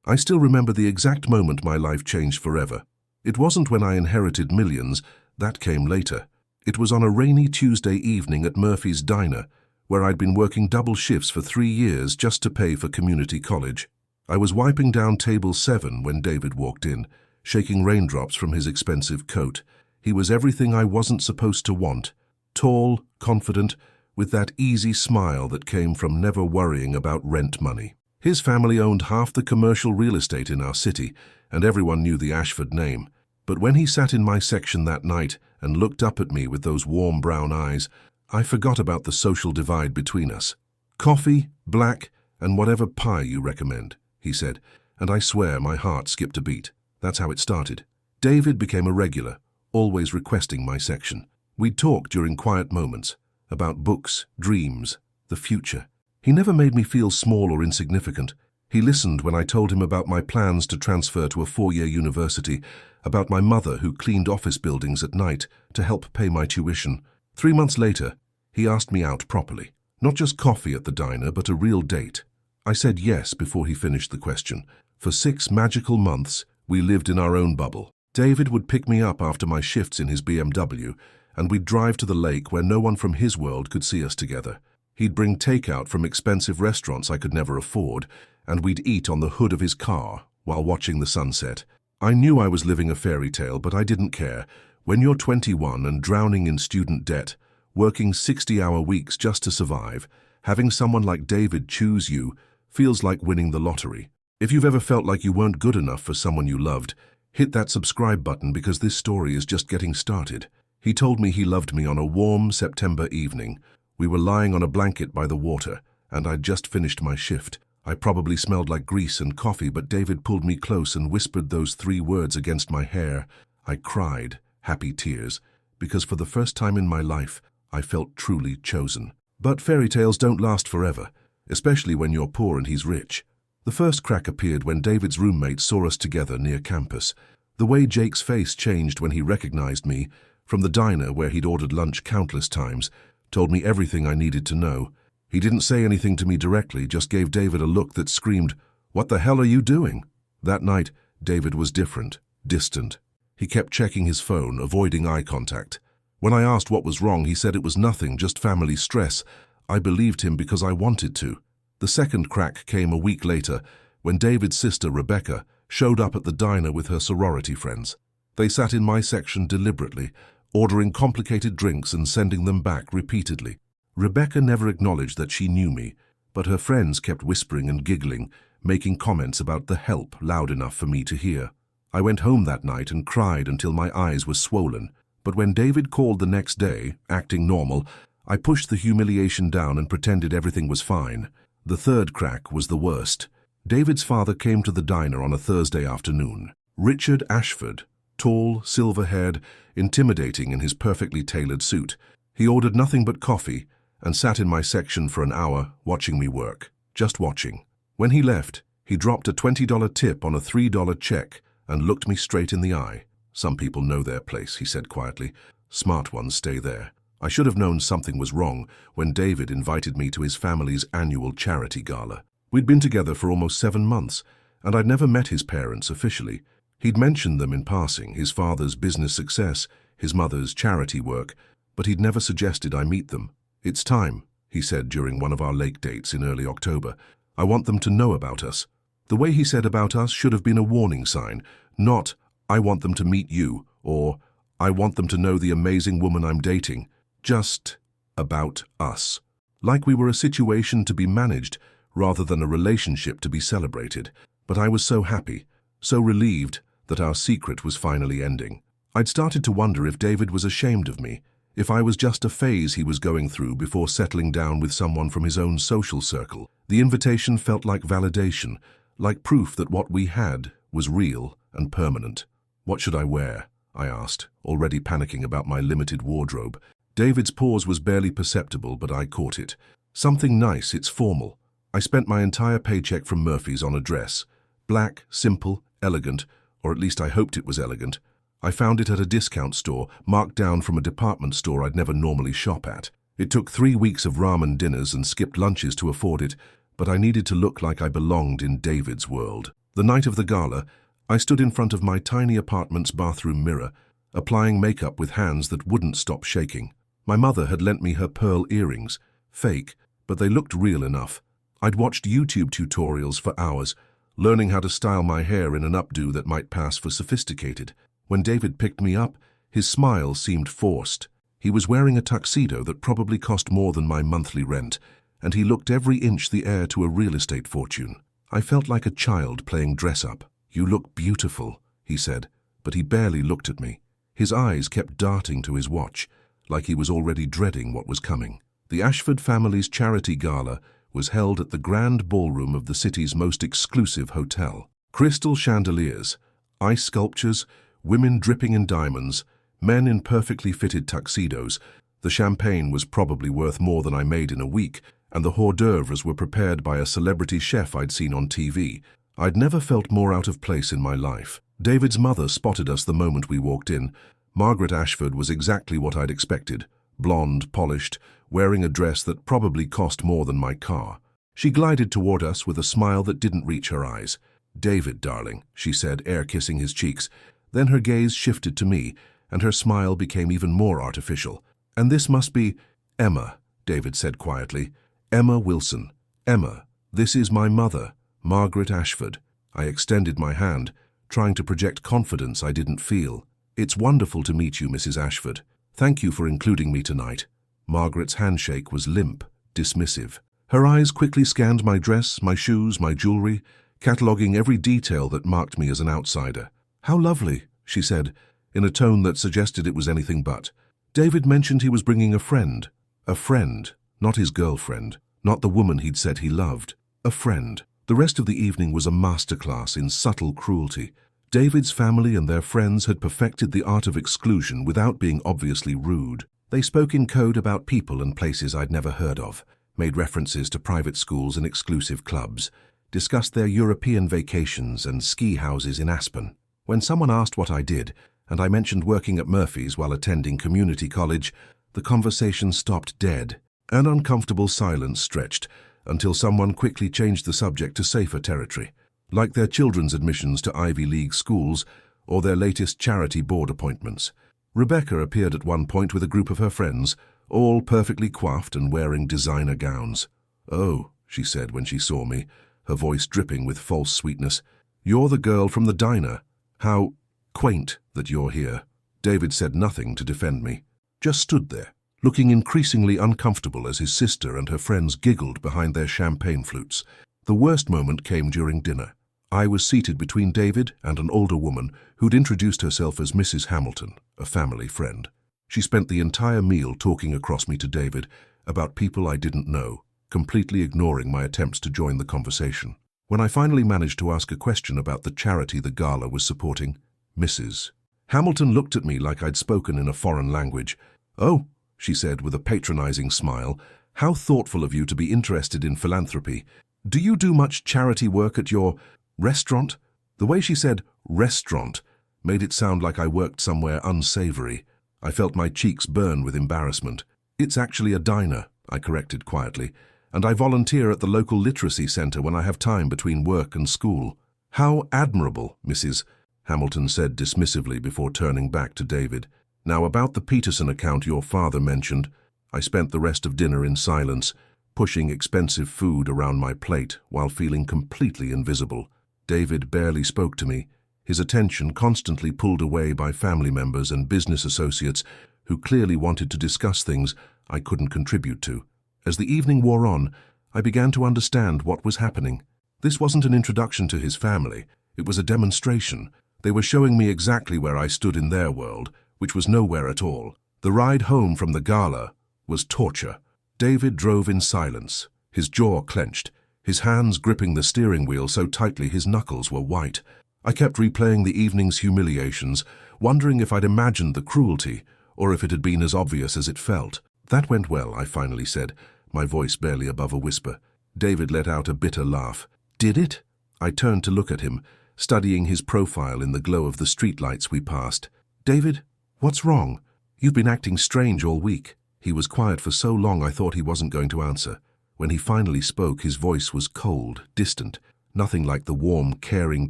I still remember the exact moment my life changed forever. It wasn't when I inherited millions, that came later. It was on a rainy Tuesday evening at Murphy's Diner, where I'd been working double shifts for 3 years just to pay for community college. I was wiping down table 7 when David walked in, shaking raindrops from his expensive coat. He was everything I wasn't supposed to want. Tall, confident, with that easy smile that came from never worrying about rent money. His family owned half the commercial real estate in our city, and everyone knew the Ashford name. But when he sat in my section that night and looked up at me with those warm brown eyes, I forgot about the social divide between us. "Coffee, black, and whatever pie you recommend," he said, and I swear my heart skipped a beat. That's how it started. David became a regular, always requesting my section. We'd talk during quiet moments, about books, dreams, the future. He never made me feel small or insignificant. He listened when I told him about my plans to transfer to a 4-year university, about my mother who cleaned office buildings at night to help pay my tuition. 3 months later, he asked me out properly. Not just coffee at the diner, but a real date. I said yes before he finished the question. For 6 magical months, we lived in our own bubble. David would pick me up after my shifts in his BMW, and we'd drive to the lake where no one from his world could see us together. He'd bring takeout from expensive restaurants I could never afford, and we'd eat on the hood of his car while watching the sunset. I knew I was living a fairy tale, but I didn't care. When you're 21 and drowning in student debt, working 60-hour weeks just to survive, having someone like David choose you feels like winning the lottery. If you've ever felt like you weren't good enough for someone you loved, hit that subscribe button because this story is just getting started. He told me he loved me on a warm September evening. We were lying on a blanket by the water, and I'd just finished my shift. I probably smelled like grease and coffee, but David pulled me close and whispered those 3 words against my hair. I cried, happy tears, because for the first time in my life, I felt truly chosen. But fairy tales don't last forever, especially when you're poor and he's rich. The first crack appeared when David's roommate saw us together near campus. The way Jake's face changed when he recognized me, from the diner where he'd ordered lunch countless times, told me everything I needed to know. He didn't say anything to me directly, just gave David a look that screamed, "What the hell are you doing?" That night, David was different, distant. He kept checking his phone, avoiding eye contact. When I asked what was wrong, he said it was nothing, just family stress. I believed him because I wanted to. The second crack came a week later, when David's sister, Rebecca, showed up at the diner with her sorority friends. They sat in my section deliberately, ordering complicated drinks and sending them back repeatedly. Rebecca never acknowledged that she knew me, but her friends kept whispering and giggling, making comments about the help loud enough for me to hear. I went home that night and cried until my eyes were swollen. But when David called the next day, acting normal, I pushed the humiliation down and pretended everything was fine. The third crack was the worst. David's father came to the diner on a Thursday afternoon. Richard Ashford, tall, silver-haired, intimidating in his perfectly tailored suit. He ordered nothing but coffee and sat in my section for an hour watching me work, just watching. When he left, he dropped a $20 tip on a $3 check and looked me straight in the eye. "Some people know their place," he said quietly. "Smart ones stay there." I should have known something was wrong when David invited me to his family's annual charity gala. We'd been together for almost 7 months, and I'd never met his parents officially. He'd mentioned them in passing, his father's business success, his mother's charity work, but he'd never suggested I meet them. "It's time," he said during one of our lake dates in early October. "I want them to know about us." The way he said about us should have been a warning sign, not, "I want them to meet you," or, "I want them to know the amazing woman I'm dating." Just about us. Like we were a situation to be managed rather than a relationship to be celebrated. But I was so happy, so relieved that our secret was finally ending. I'd started to wonder if David was ashamed of me, if I was just a phase he was going through before settling down with someone from his own social circle. The invitation felt like validation, like proof that what we had was real and permanent. "What should I wear?" I asked, already panicking about my limited wardrobe. David's pause was barely perceptible, but I caught it. "Something nice, it's formal." I spent my entire paycheck from Murphy's on a dress. Black, simple, elegant, or at least I hoped it was elegant. I found it at a discount store, marked down from a department store I'd never normally shop at. It took 3 weeks of ramen dinners and skipped lunches to afford it, but I needed to look like I belonged in David's world. The night of the gala, I stood in front of my tiny apartment's bathroom mirror, applying makeup with hands that wouldn't stop shaking. My mother had lent me her pearl earrings, fake, but they looked real enough. I'd watched YouTube tutorials for hours, learning how to style my hair in an updo that might pass for sophisticated. When David picked me up, his smile seemed forced. He was wearing a tuxedo that probably cost more than my monthly rent, and he looked every inch the heir to a real estate fortune. I felt like a child playing dress-up. "You look beautiful," he said, but he barely looked at me. His eyes kept darting to his watch, like he was already dreading what was coming. The Ashford family's charity gala was held at the grand ballroom of the city's most exclusive hotel. Crystal chandeliers, ice sculptures, women dripping in diamonds, men in perfectly fitted tuxedos. The champagne was probably worth more than I made in a week, and the hors d'oeuvres were prepared by a celebrity chef I'd seen on TV. I'd never felt more out of place in my life. David's mother spotted us the moment we walked in. Margaret Ashford was exactly what I'd expected. Blonde, polished, wearing a dress that probably cost more than my car. She glided toward us with a smile that didn't reach her eyes. "David, darling," she said, air-kissing his cheeks. Then her gaze shifted to me, and her smile became even more artificial. "And this must be Emma," David said quietly. "Emma Wilson. Emma, this is my mother, Margaret Ashford." I extended my hand, trying to project confidence I didn't feel. "It's wonderful to meet you, Mrs. Ashford. Thank you for including me tonight." Margaret's handshake was limp, dismissive. Her eyes quickly scanned my dress, my shoes, my jewelry, cataloguing every detail that marked me as an outsider. "How lovely," she said, in a tone that suggested it was anything but. David mentioned he was bringing a friend. A friend, not his girlfriend, not the woman he'd said he loved. A friend. The rest of the evening was a masterclass in subtle cruelty. David's family and their friends had perfected the art of exclusion without being obviously rude. They spoke in code about people and places I'd never heard of, made references to private schools and exclusive clubs, discussed their European vacations and ski houses in Aspen. When someone asked what I did, and I mentioned working at Murphy's while attending community college, the conversation stopped dead. An uncomfortable silence stretched until someone quickly changed the subject to safer territory, like their children's admissions to Ivy League schools or their latest charity board appointments. Rebecca appeared at one point with a group of her friends, all perfectly coiffed and wearing designer gowns. "Oh," she said when she saw me, her voice dripping with false sweetness. "You're the girl from the diner. How quaint that you're here." David said nothing to defend me, just stood there, looking increasingly uncomfortable as his sister and her friends giggled behind their champagne flutes. The worst moment came during dinner. I was seated between David and an older woman who'd introduced herself as Mrs. Hamilton, a family friend. She spent the entire meal talking across me to David about people I didn't know, completely ignoring my attempts to join the conversation. When I finally managed to ask a question about the charity the gala was supporting, Mrs. Hamilton looked at me like I'd spoken in a foreign language. "Oh," she said with a patronizing smile, "how thoughtful of you to be interested in philanthropy. Do you do much charity work at your restaurant?" The way she said restaurant made it sound like I worked somewhere unsavory. I felt my cheeks burn with embarrassment. "It's actually a diner," I corrected quietly, "and I volunteer at the local literacy center when I have time between work and school." "How admirable," Mrs. Hamilton said dismissively before turning back to David. "Now about the Peterson account your father mentioned." I spent the rest of dinner in silence, pushing expensive food around my plate while feeling completely invisible. David barely spoke to me, his attention constantly pulled away by family members and business associates who clearly wanted to discuss things I couldn't contribute to. As the evening wore on, I began to understand what was happening. This wasn't an introduction to his family, it was a demonstration. They were showing me exactly where I stood in their world, which was nowhere at all. The ride home from the gala was torture. David drove in silence, his jaw clenched, his hands gripping the steering wheel so tightly his knuckles were white. I kept replaying the evening's humiliations, wondering if I'd imagined the cruelty, or if it had been as obvious as it felt. "That went well," I finally said, my voice barely above a whisper. David let out a bitter laugh. "Did it?" I turned to look at him, studying his profile in the glow of the streetlights we passed. "David, what's wrong? You've been acting strange all week." He was quiet for so long I thought he wasn't going to answer. When he finally spoke, his voice was cold, distant. Nothing like the warm, caring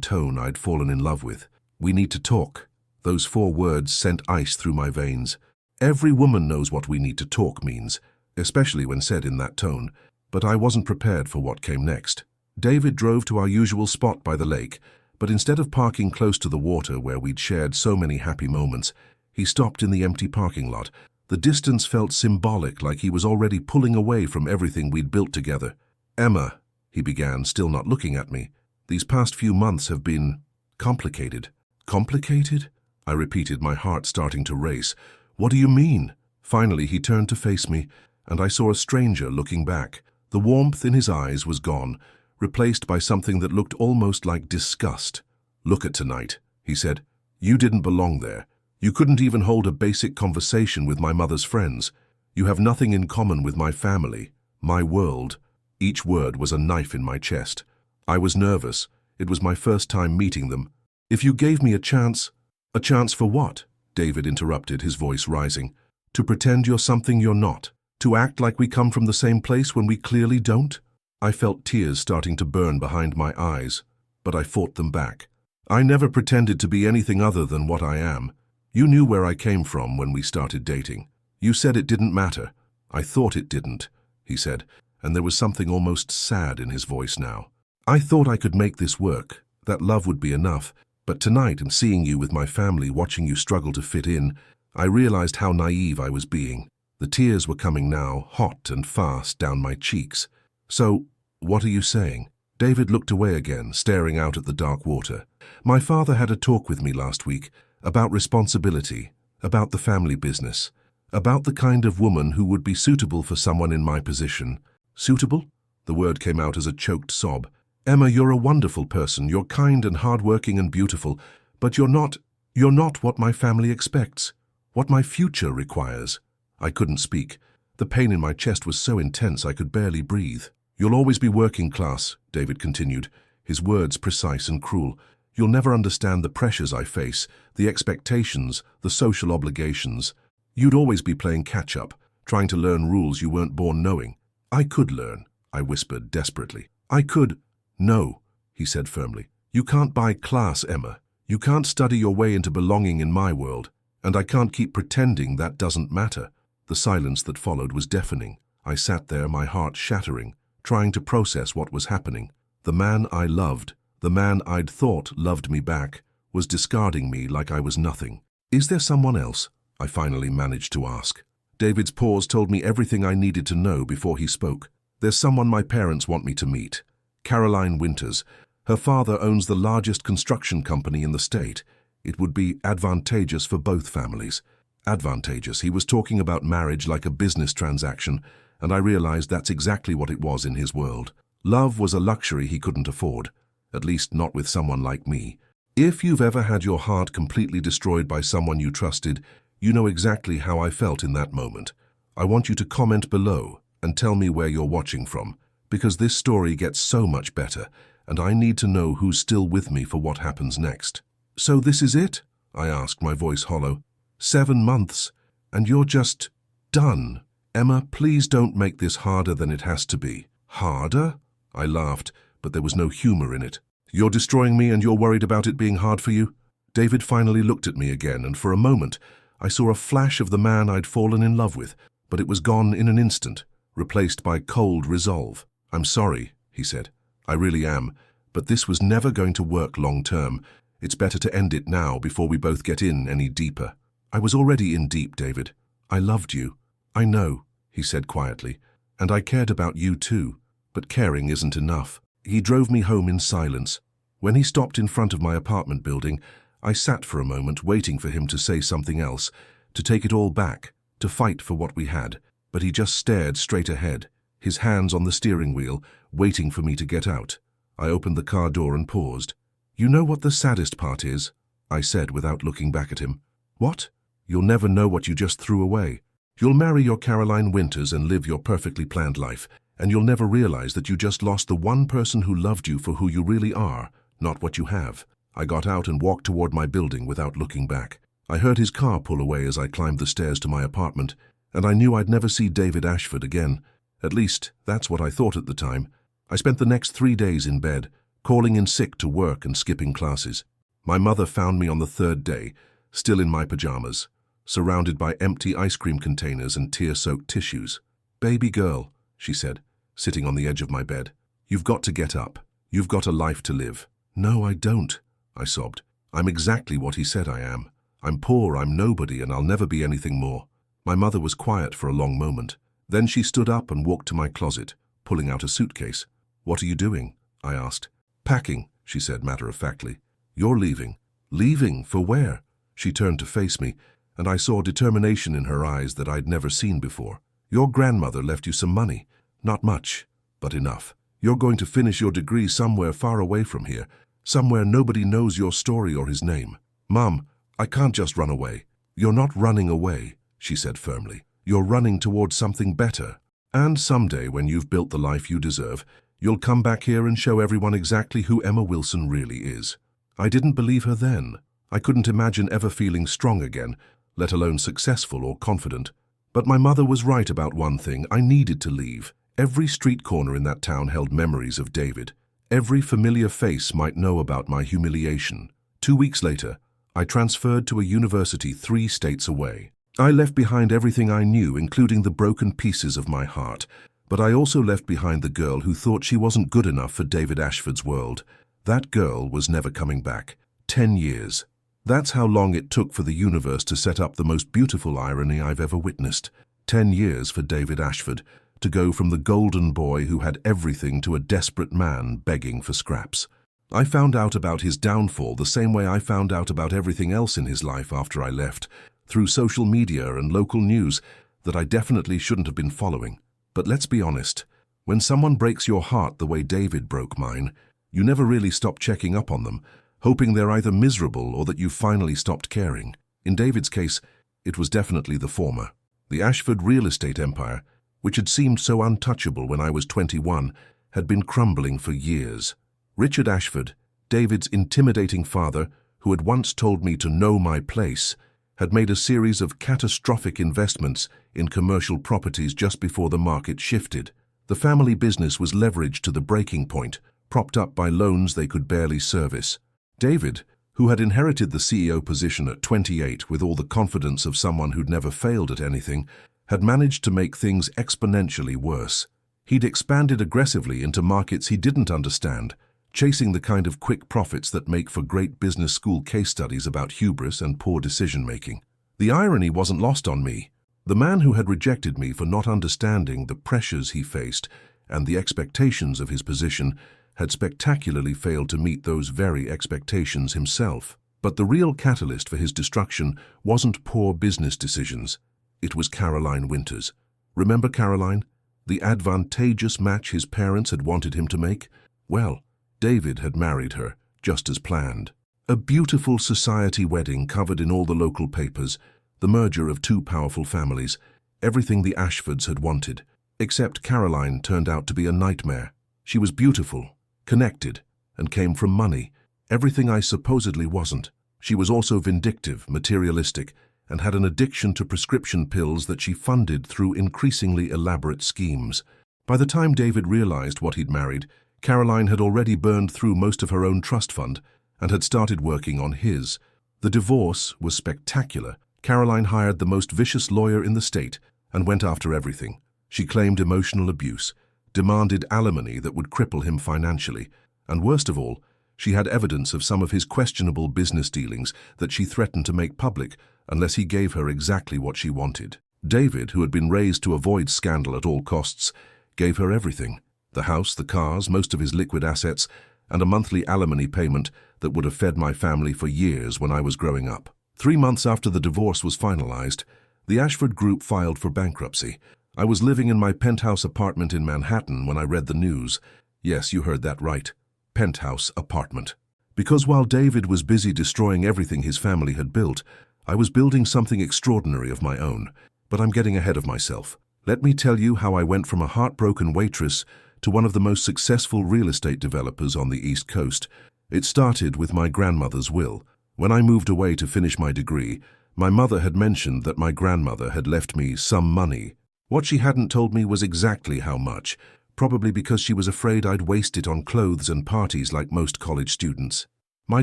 tone I'd fallen in love with. "We need to talk." Those 4 words sent ice through my veins. Every woman knows what "we need to talk" means, especially when said in that tone, but I wasn't prepared for what came next. David drove to our usual spot by the lake, but instead of parking close to the water where we'd shared so many happy moments, he stopped in the empty parking lot. The distance felt symbolic, like he was already pulling away from everything we'd built together. "Emma," he began, still not looking at me, "these past few months have been complicated." "Complicated?" I repeated, my heart starting to race. "What do you mean?" Finally, he turned to face me, and I saw a stranger looking back. The warmth in his eyes was gone, replaced by something that looked almost like disgust. "Look at tonight," he said. "You didn't belong there. You couldn't even hold a basic conversation with my mother's friends. You have nothing in common with my family, my world." Each word was a knife in my chest. I was nervous. It was my first time meeting them. "If you gave me a chance..." "A chance for what?" David interrupted, his voice rising. "To pretend you're something you're not. To act like we come from the same place when we clearly don't?" I felt tears starting to burn behind my eyes, but I fought them back. "I never pretended to be anything other than what I am. You knew where I came from when we started dating. You said it didn't matter." "I thought it didn't," he said, and there was something almost sad in his voice now. "I thought I could make this work, that love would be enough. But tonight, and seeing you with my family, watching you struggle to fit in, I realized how naive I was being." The tears were coming now, hot and fast, down my cheeks. "So, what are you saying?" David looked away again, staring out at the dark water. "My father had a talk with me last week about responsibility, about the family business, about the kind of woman who would be suitable for someone in my position." "Suitable?" The word came out as a choked sob. "Emma, you're a wonderful person. You're kind and hardworking and beautiful, but you're not what my family expects, what my future requires." I couldn't speak. The pain in my chest was so intense I could barely breathe. "You'll always be working class," David continued, his words precise and cruel. "You'll never understand the pressures I face, the expectations, the social obligations. You'd always be playing catch-up, trying to learn rules you weren't born knowing." "I could learn," I whispered desperately. "I could..." "No," he said firmly. "You can't buy class, Emma. You can't study your way into belonging in my world, and I can't keep pretending that doesn't matter." The silence that followed was deafening. I sat there, my heart shattering, trying to process what was happening. The man I loved, the man I'd thought loved me back, was discarding me like I was nothing. "Is there someone else?" I finally managed to ask. David's pause told me everything I needed to know before he spoke. "There's someone my parents want me to meet. Caroline Winters. Her father owns the largest construction company in the state. It would be advantageous for both families." Advantageous. He was talking about marriage like a business transaction, and I realized that's exactly what it was in his world. Love was a luxury he couldn't afford, at least not with someone like me. If you've ever had your heart completely destroyed by someone you trusted, you know exactly how I felt in that moment. I want you to comment below and tell me where you're watching from, because this story gets so much better, and I need to know who's still with me for what happens next. "So this is it?" I asked, my voice hollow. 7 months, and you're just done. Emma, please don't make this harder than it has to be." "Harder?" I laughed, but there was no humor in it. "You're destroying me and you're worried about it being hard for you?" David finally looked at me again, and for a moment, I saw a flash of the man I'd fallen in love with, but it was gone in an instant, replaced by cold resolve. "I'm sorry," he said. "I really am, but this was never going to work long term. It's better to end it now before we both get in any deeper." "I was already in deep, David. I loved you." "I know," he said quietly, "and I cared about you too, but caring isn't enough." He drove me home in silence. When he stopped in front of my apartment building, I sat for a moment waiting for him to say something else, to take it all back, to fight for what we had, but he just stared straight ahead, his hands on the steering wheel, waiting for me to get out. I opened the car door and paused. "You know what the saddest part is?" I said without looking back at him. "What?" "You'll never know what you just threw away. You'll marry your Caroline Winters and live your perfectly planned life, and you'll never realize that you just lost the one person who loved you for who you really are, not what you have." I got out and walked toward my building without looking back. I heard his car pull away as I climbed the stairs to my apartment, and I knew I'd never see David Ashford again. At least, that's what I thought at the time. I spent the next 3 days in bed, calling in sick to work and skipping classes. My mother found me on the third day, still in my pajamas, surrounded by empty ice cream containers and tear-soaked tissues. "Baby girl," she said, sitting on the edge of my bed, "you've got to get up. You've got a life to live." "No, I don't," I sobbed. "I'm exactly what he said I am. I'm poor, I'm nobody, and I'll never be anything more." My mother was quiet for a long moment. Then she stood up and walked to my closet, pulling out a suitcase. "What are you doing?" I asked. "Packing," she said matter-of-factly. "You're leaving." "Leaving? For where?" She turned to face me, and I saw determination in her eyes that I'd never seen before. "Your grandmother left you some money. Not much, but enough. You're going to finish your degree somewhere far away from here, somewhere nobody knows your story or his name." "Mum, I can't just run away." "You're not running away," she said firmly. "You're running towards something better. And someday, when you've built the life you deserve, you'll come back here and show everyone exactly who Emma Wilson really is." I didn't believe her then. I couldn't imagine ever feeling strong again, let alone successful or confident. But my mother was right about one thing: I needed to leave. Every street corner in that town held memories of David. Every familiar face might know about my humiliation. 2 weeks later, I transferred to a university 3 states away. I left behind everything I knew, including the broken pieces of my heart. But I also left behind the girl who thought she wasn't good enough for David Ashford's world. That girl was never coming back. 10 years. That's how long it took for the universe to set up the most beautiful irony I've ever witnessed. 10 years for David Ashford to go from the golden boy who had everything to a desperate man begging for scraps. I found out about his downfall the same way I found out about everything else in his life after I left, through social media and local news that I definitely shouldn't have been following. But let's be honest, when someone breaks your heart the way David broke mine, you never really stop checking up on them, hoping they're either miserable or that you've finally stopped caring. In David's case, it was definitely the former. The Ashford real estate empire, which had seemed so untouchable when I was 21, had been crumbling for years. Richard Ashford, David's intimidating father, who had once told me to know my place, had made a series of catastrophic investments in commercial properties just before the market shifted. The family business was leveraged to the breaking point, propped up by loans they could barely service. David, who had inherited the CEO position at 28 with all the confidence of someone who'd never failed at anything, had managed to make things exponentially worse. He'd expanded aggressively into markets he didn't understand, chasing the kind of quick profits that make for great business school case studies about hubris and poor decision-making. The irony wasn't lost on me. The man who had rejected me for not understanding the pressures he faced and the expectations of his position had spectacularly failed to meet those very expectations himself. But the real catalyst for his destruction wasn't poor business decisions. It was Caroline Winters. Remember Caroline? The advantageous match his parents had wanted him to make? Well, David had married her, just as planned. A beautiful society wedding covered in all the local papers, the merger of 2 powerful families, everything the Ashfords had wanted. Except Caroline turned out to be a nightmare. She was beautiful, connected, and came from money, everything I supposedly wasn't. She was also vindictive, materialistic, and had an addiction to prescription pills that she funded through increasingly elaborate schemes. By the time David realized what he'd married, Caroline had already burned through most of her own trust fund and had started working on his. The divorce was spectacular. Caroline hired the most vicious lawyer in the state and went after everything. She claimed emotional abuse, demanded alimony that would cripple him financially, and worst of all, she had evidence of some of his questionable business dealings that she threatened to make public unless he gave her exactly what she wanted. David, who had been raised to avoid scandal at all costs, gave her everything: the house, the cars, most of his liquid assets, and a monthly alimony payment that would have fed my family for years when I was growing up. 3 months after the divorce was finalized, the Ashford Group filed for bankruptcy. I was living in my penthouse apartment in Manhattan when I read the news. Yes, you heard that right. Penthouse apartment. Because while David was busy destroying everything his family had built, I was building something extraordinary of my own. But I'm getting ahead of myself. Let me tell you how I went from a heartbroken waitress to one of the most successful real estate developers on the East Coast. It started with my grandmother's will. When I moved away to finish my degree, my mother had mentioned that my grandmother had left me some money. What she hadn't told me was exactly how much, probably because she was afraid I'd waste it on clothes and parties like most college students. My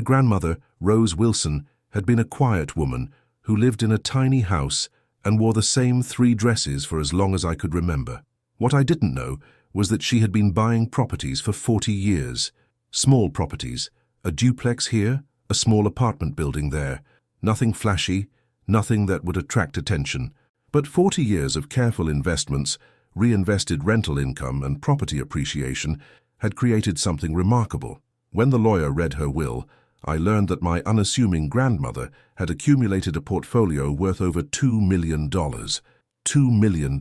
grandmother, Rose Wilson, had been a quiet woman who lived in a tiny house and wore the same 3 dresses for as long as I could remember. What I didn't know was that she had been buying properties for 40 years. Small properties, a duplex here, a small apartment building there. Nothing flashy, nothing that would attract attention. But 40 years of careful investments, reinvested rental income and property appreciation had created something remarkable. When the lawyer read her will, I learned that my unassuming grandmother had accumulated a portfolio worth over $2 million. $2 million.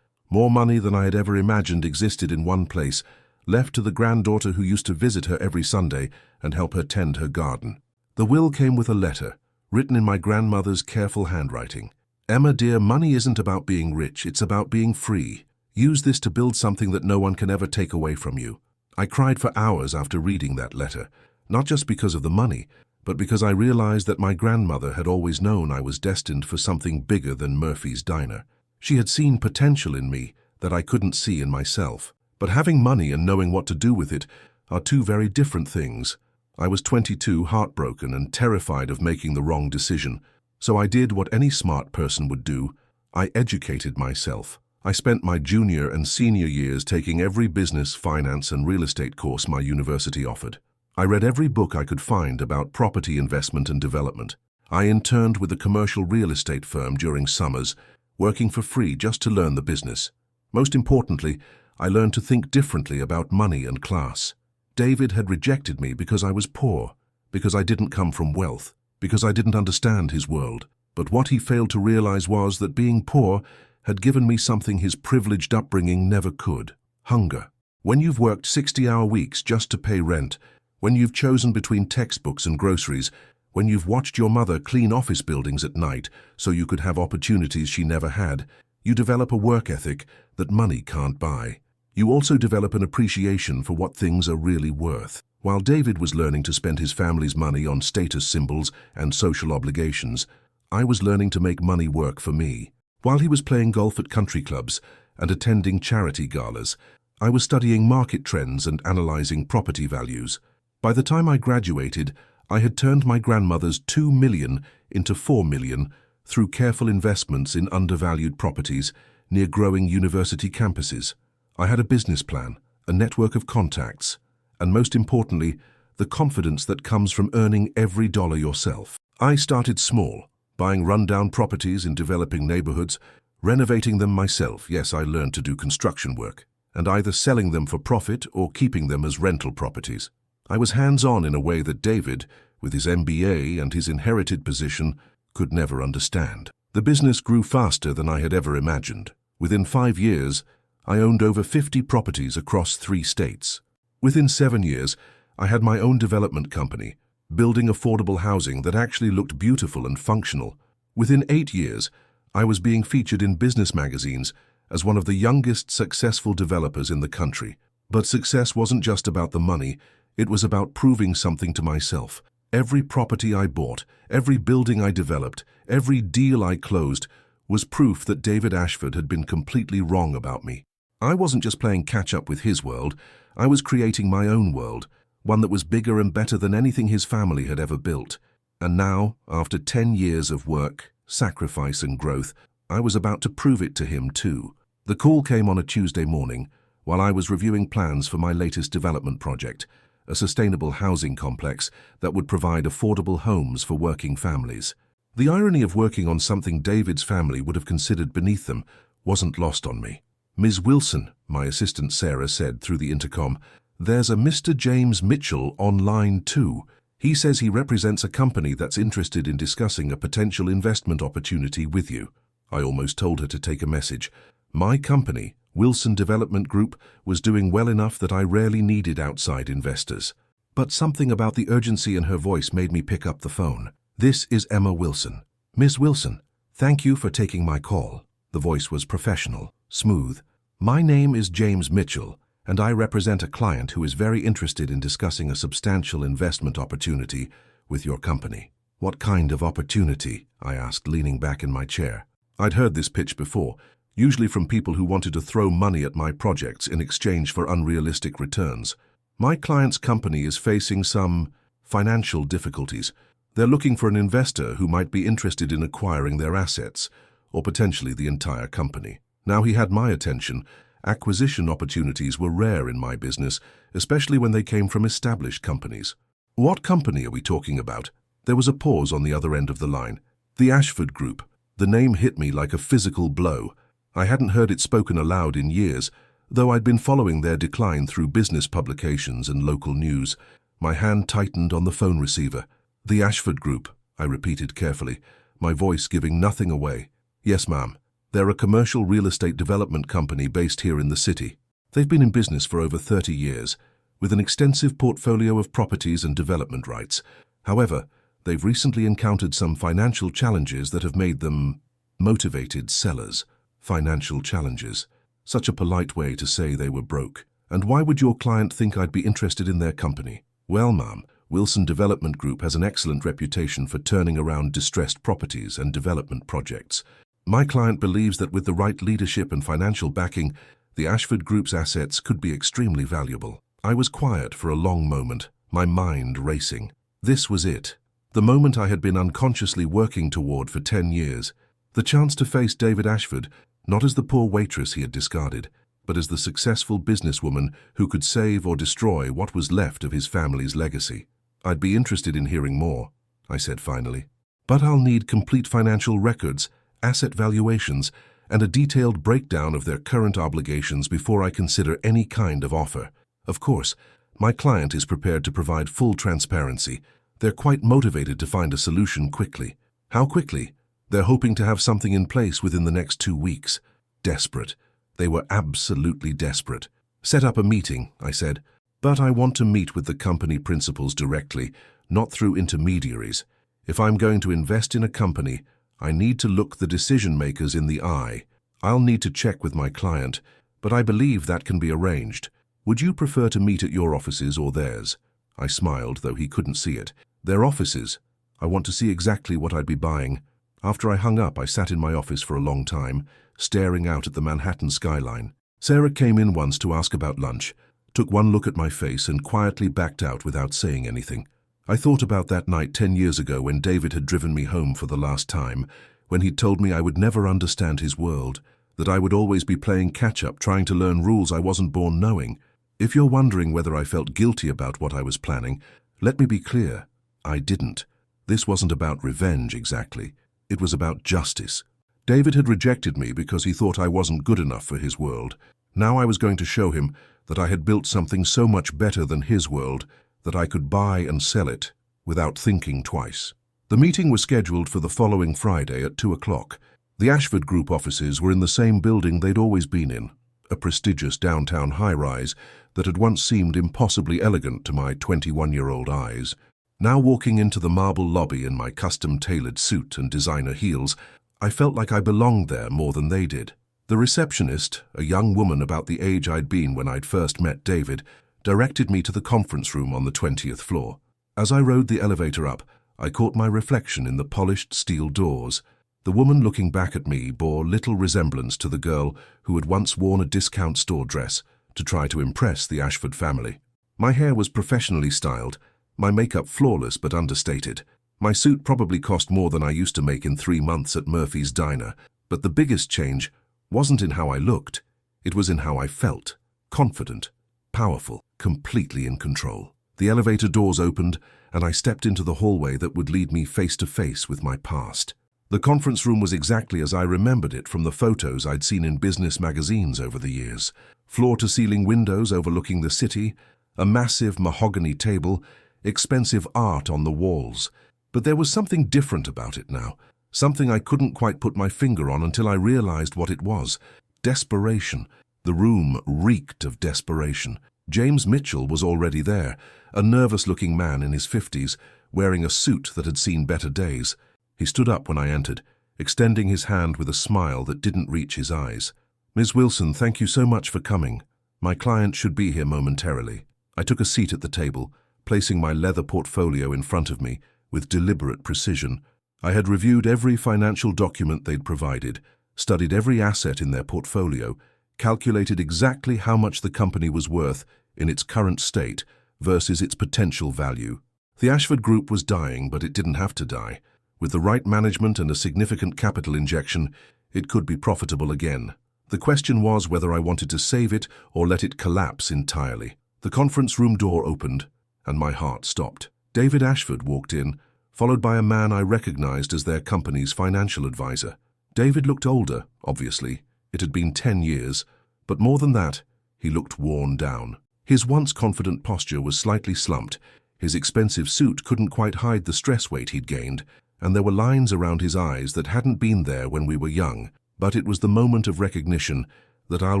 More money than I had ever imagined existed in one place, left to the granddaughter who used to visit her every Sunday and help her tend her garden. The will came with a letter, written in my grandmother's careful handwriting. "Emma, dear, money isn't about being rich, it's about being free. Use this to build something that no one can ever take away from you." I cried for hours after reading that letter, not just because of the money, but because I realized that my grandmother had always known I was destined for something bigger than Murphy's Diner. She had seen potential in me that I couldn't see in myself. But having money and knowing what to do with it are 2 very different things. I was 22, heartbroken and terrified of making the wrong decision. So I did what any smart person would do. I educated myself. I spent my junior and senior years taking every business, finance, and real estate course my university offered. I read every book I could find about property investment and development. I interned with a commercial real estate firm during summers, working for free just to learn the business. Most importantly, I learned to think differently about money and class. David had rejected me because I was poor, because I didn't come from wealth, because I didn't understand his world. But what he failed to realize was that being poor had given me something his privileged upbringing never could: hunger. When you've worked 60-hour weeks just to pay rent, when you've chosen between textbooks and groceries, when you've watched your mother clean office buildings at night so you could have opportunities she never had, you develop a work ethic that money can't buy. You also develop an appreciation for what things are really worth. While David was learning to spend his family's money on status symbols and social obligations, I was learning to make money work for me. While he was playing golf at country clubs and attending charity galas, I was studying market trends and analyzing property values. By the time I graduated, I had turned my grandmother's $2 million into $4 million through careful investments in undervalued properties near growing university campuses. I had a business plan, a network of contacts, and most importantly, the confidence that comes from earning every dollar yourself. I started small, buying rundown properties in developing neighborhoods, renovating them myself. Yes, I learned to do construction work, and either selling them for profit or keeping them as rental properties. I was hands-on in a way that David, with his MBA and his inherited position, could never understand. The business grew faster than I had ever imagined. Within 5 years, I owned over 50 properties across 3 states. Within 7 years, I had my own development company, building affordable housing that actually looked beautiful and functional. Within 8 years, I was being featured in business magazines as one of the youngest successful developers in the country. But success wasn't just about the money, it was about proving something to myself. Every property I bought, every building I developed, every deal I closed was proof that David Ashford had been completely wrong about me. I wasn't just playing catch-up with his world, I was creating my own world, one that was bigger and better than anything his family had ever built. And now, after 10 years of work, sacrifice and growth, I was about to prove it to him too. The call came on a Tuesday morning, while I was reviewing plans for my latest development project, a sustainable housing complex that would provide affordable homes for working families. The irony of working on something David's family would have considered beneath them wasn't lost on me. "Ms. Wilson," my assistant Sarah said through the intercom, "there's a Mr. James Mitchell on line 2. He says he represents a company that's interested in discussing a potential investment opportunity with you." I almost told her to take a message. My company, Wilson Development Group, was doing well enough that I rarely needed outside investors. But something about the urgency in her voice made me pick up the phone. "This is Emma Wilson." "Miss Wilson, thank you for taking my call." The voice was professional, smooth. "My name is James Mitchell, and I represent a client who is very interested in discussing a substantial investment opportunity with your company." "What kind of opportunity?" I asked, leaning back in my chair. I'd heard this pitch before. usually from people who wanted to throw money at my projects in exchange for unrealistic returns. My client's company is facing some financial difficulties. They're looking for an investor who might be interested in acquiring their assets, or potentially the entire company. Now he had my attention. Acquisition opportunities were rare in my business, especially when they came from established companies. What company are we talking about? There was a pause on the other end of the line. The Ashford Group. The name hit me like a physical blow. I hadn't heard it spoken aloud in years, though I'd been following their decline through business publications and local news. My hand tightened on the phone receiver. The Ashford Group, I repeated carefully, my voice giving nothing away. Yes, ma'am. They're a commercial real estate development company based here in the city. They've been in business for over 30 years, with an extensive portfolio of properties and development rights. However, they've recently encountered some financial challenges that have made them motivated sellers. Financial challenges. Such a polite way to say they were broke. And why would your client think I'd be interested in their company? Well, ma'am, Wilson Development Group has an excellent reputation for turning around distressed properties and development projects. My client believes that with the right leadership and financial backing, the Ashford Group's assets could be extremely valuable. I was quiet for a long moment, my mind racing. This was it. The moment I had been unconsciously working toward for 10 years. The chance to face David Ashford, not as the poor waitress he had discarded, but as the successful businesswoman who could save or destroy what was left of his family's legacy. I'd be interested in hearing more, I said finally. But I'll need complete financial records, asset valuations, and a detailed breakdown of their current obligations before I consider any kind of offer. Of course, my client is prepared to provide full transparency. They're quite motivated to find a solution quickly. How quickly? They're hoping to have something in place within the next 2 weeks. Desperate. They were absolutely desperate. Set up a meeting, I said. But I want to meet with the company principals directly, not through intermediaries. If I'm going to invest in a company, I need to look the decision makers in the eye. I'll need to check with my client, but I believe that can be arranged. Would you prefer to meet at your offices or theirs? I smiled, though he couldn't see it. Their offices. I want to see exactly what I'd be buying. After I hung up, I sat in my office for a long time, staring out at the Manhattan skyline. Sarah came in once to ask about lunch, took one look at my face and quietly backed out without saying anything. I thought about that night 10 years ago when David had driven me home for the last time, when he'd told me I would never understand his world, that I would always be playing catch-up trying to learn rules I wasn't born knowing. If you're wondering whether I felt guilty about what I was planning, let me be clear. I didn't. This wasn't about revenge exactly. It was about justice. David had rejected me because he thought I wasn't good enough for his world. Now I was going to show him that I had built something so much better than his world that I could buy and sell it without thinking twice. The meeting was scheduled for the following Friday at 2 o'clock. The Ashford Group offices were in the same building they'd always been in, a prestigious downtown high-rise that had once seemed impossibly elegant to my 21-year-old eyes. Now walking into the marble lobby in my custom-tailored suit and designer heels, I felt like I belonged there more than they did. The receptionist, a young woman about the age I'd been when I'd first met David, directed me to the conference room on the 20th floor. As I rode the elevator up, I caught my reflection in the polished steel doors. The woman looking back at me bore little resemblance to the girl who had once worn a discount store dress to try to impress the Ashford family. My hair was professionally styled, my makeup flawless but understated. My suit probably cost more than I used to make in 3 months at Murphy's Diner, but the biggest change wasn't in how I looked, it was in how I felt. Confident, powerful, completely in control. The elevator doors opened, and I stepped into the hallway that would lead me face to face with my past. The conference room was exactly as I remembered it from the photos I'd seen in business magazines over the years. Floor-to-ceiling windows overlooking the city, a massive mahogany table, expensive art on the walls. But there was something different about it now, something I couldn't quite put my finger on until I realized what it was. Desperation. The room reeked of desperation. James Mitchell was already there, a nervous-looking man in his 50s, wearing a suit that had seen better days. He stood up when I entered, extending his hand with a smile that didn't reach his eyes. "Ms. Wilson, thank you so much for coming. My client should be here momentarily." I took a seat at the table, placing my leather portfolio in front of me with deliberate precision. I had reviewed every financial document they'd provided, studied every asset in their portfolio, calculated exactly how much the company was worth in its current state versus its potential value. The Ashford Group was dying, but it didn't have to die. With the right management and a significant capital injection, it could be profitable again. The question was whether I wanted to save it or let it collapse entirely. The conference room door opened, and my heart stopped. David Ashford walked in, followed by a man I recognized as their company's financial advisor. David looked older, obviously. It had been 10 years, but more than that, he looked worn down. His once confident posture was slightly slumped. His expensive suit couldn't quite hide the stress weight he'd gained, and there were lines around his eyes that hadn't been there when we were young. But it was the moment of recognition that I'll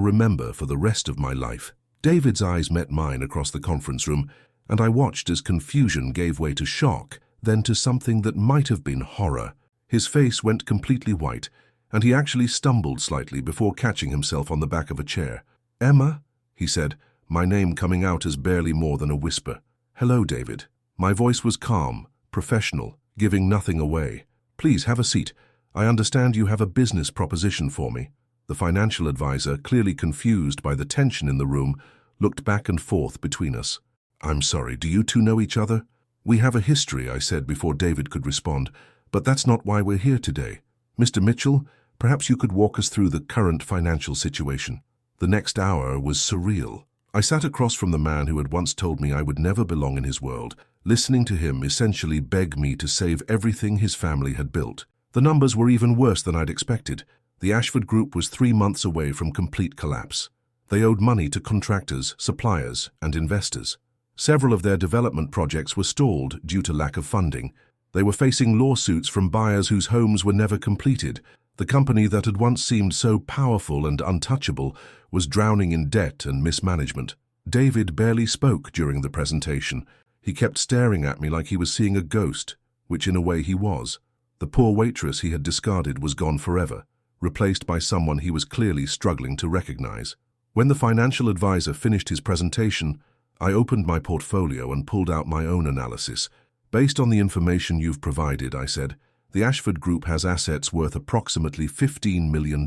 remember for the rest of my life. David's eyes met mine across the conference room, and I watched as confusion gave way to shock, then to something that might have been horror. His face went completely white, and he actually stumbled slightly before catching himself on the back of a chair. "Emma," he said, my name coming out as barely more than a whisper. "Hello, David." My voice was calm, professional, giving nothing away. "Please have a seat. I understand you have a business proposition for me." The financial advisor, clearly confused by the tension in the room, looked back and forth between us. "I'm sorry, do you two know each other?" "We have a history," I said before David could respond, "but that's not why we're here today. Mr. Mitchell, perhaps you could walk us through the current financial situation." The next hour was surreal. I sat across from the man who had once told me I would never belong in his world, listening to him essentially beg me to save everything his family had built. The numbers were even worse than I'd expected. The Ashford Group was 3 months away from complete collapse. They owed money to contractors, suppliers, and investors. Several of their development projects were stalled due to lack of funding. They were facing lawsuits from buyers whose homes were never completed. The company that had once seemed so powerful and untouchable was drowning in debt and mismanagement. David barely spoke during the presentation. He kept staring at me like he was seeing a ghost, which in a way he was. The poor waitress he had discarded was gone forever, replaced by someone he was clearly struggling to recognize. When the financial advisor finished his presentation, I opened my portfolio and pulled out my own analysis. "Based on the information you've provided," I said, "the Ashford Group has assets worth approximately $15 million,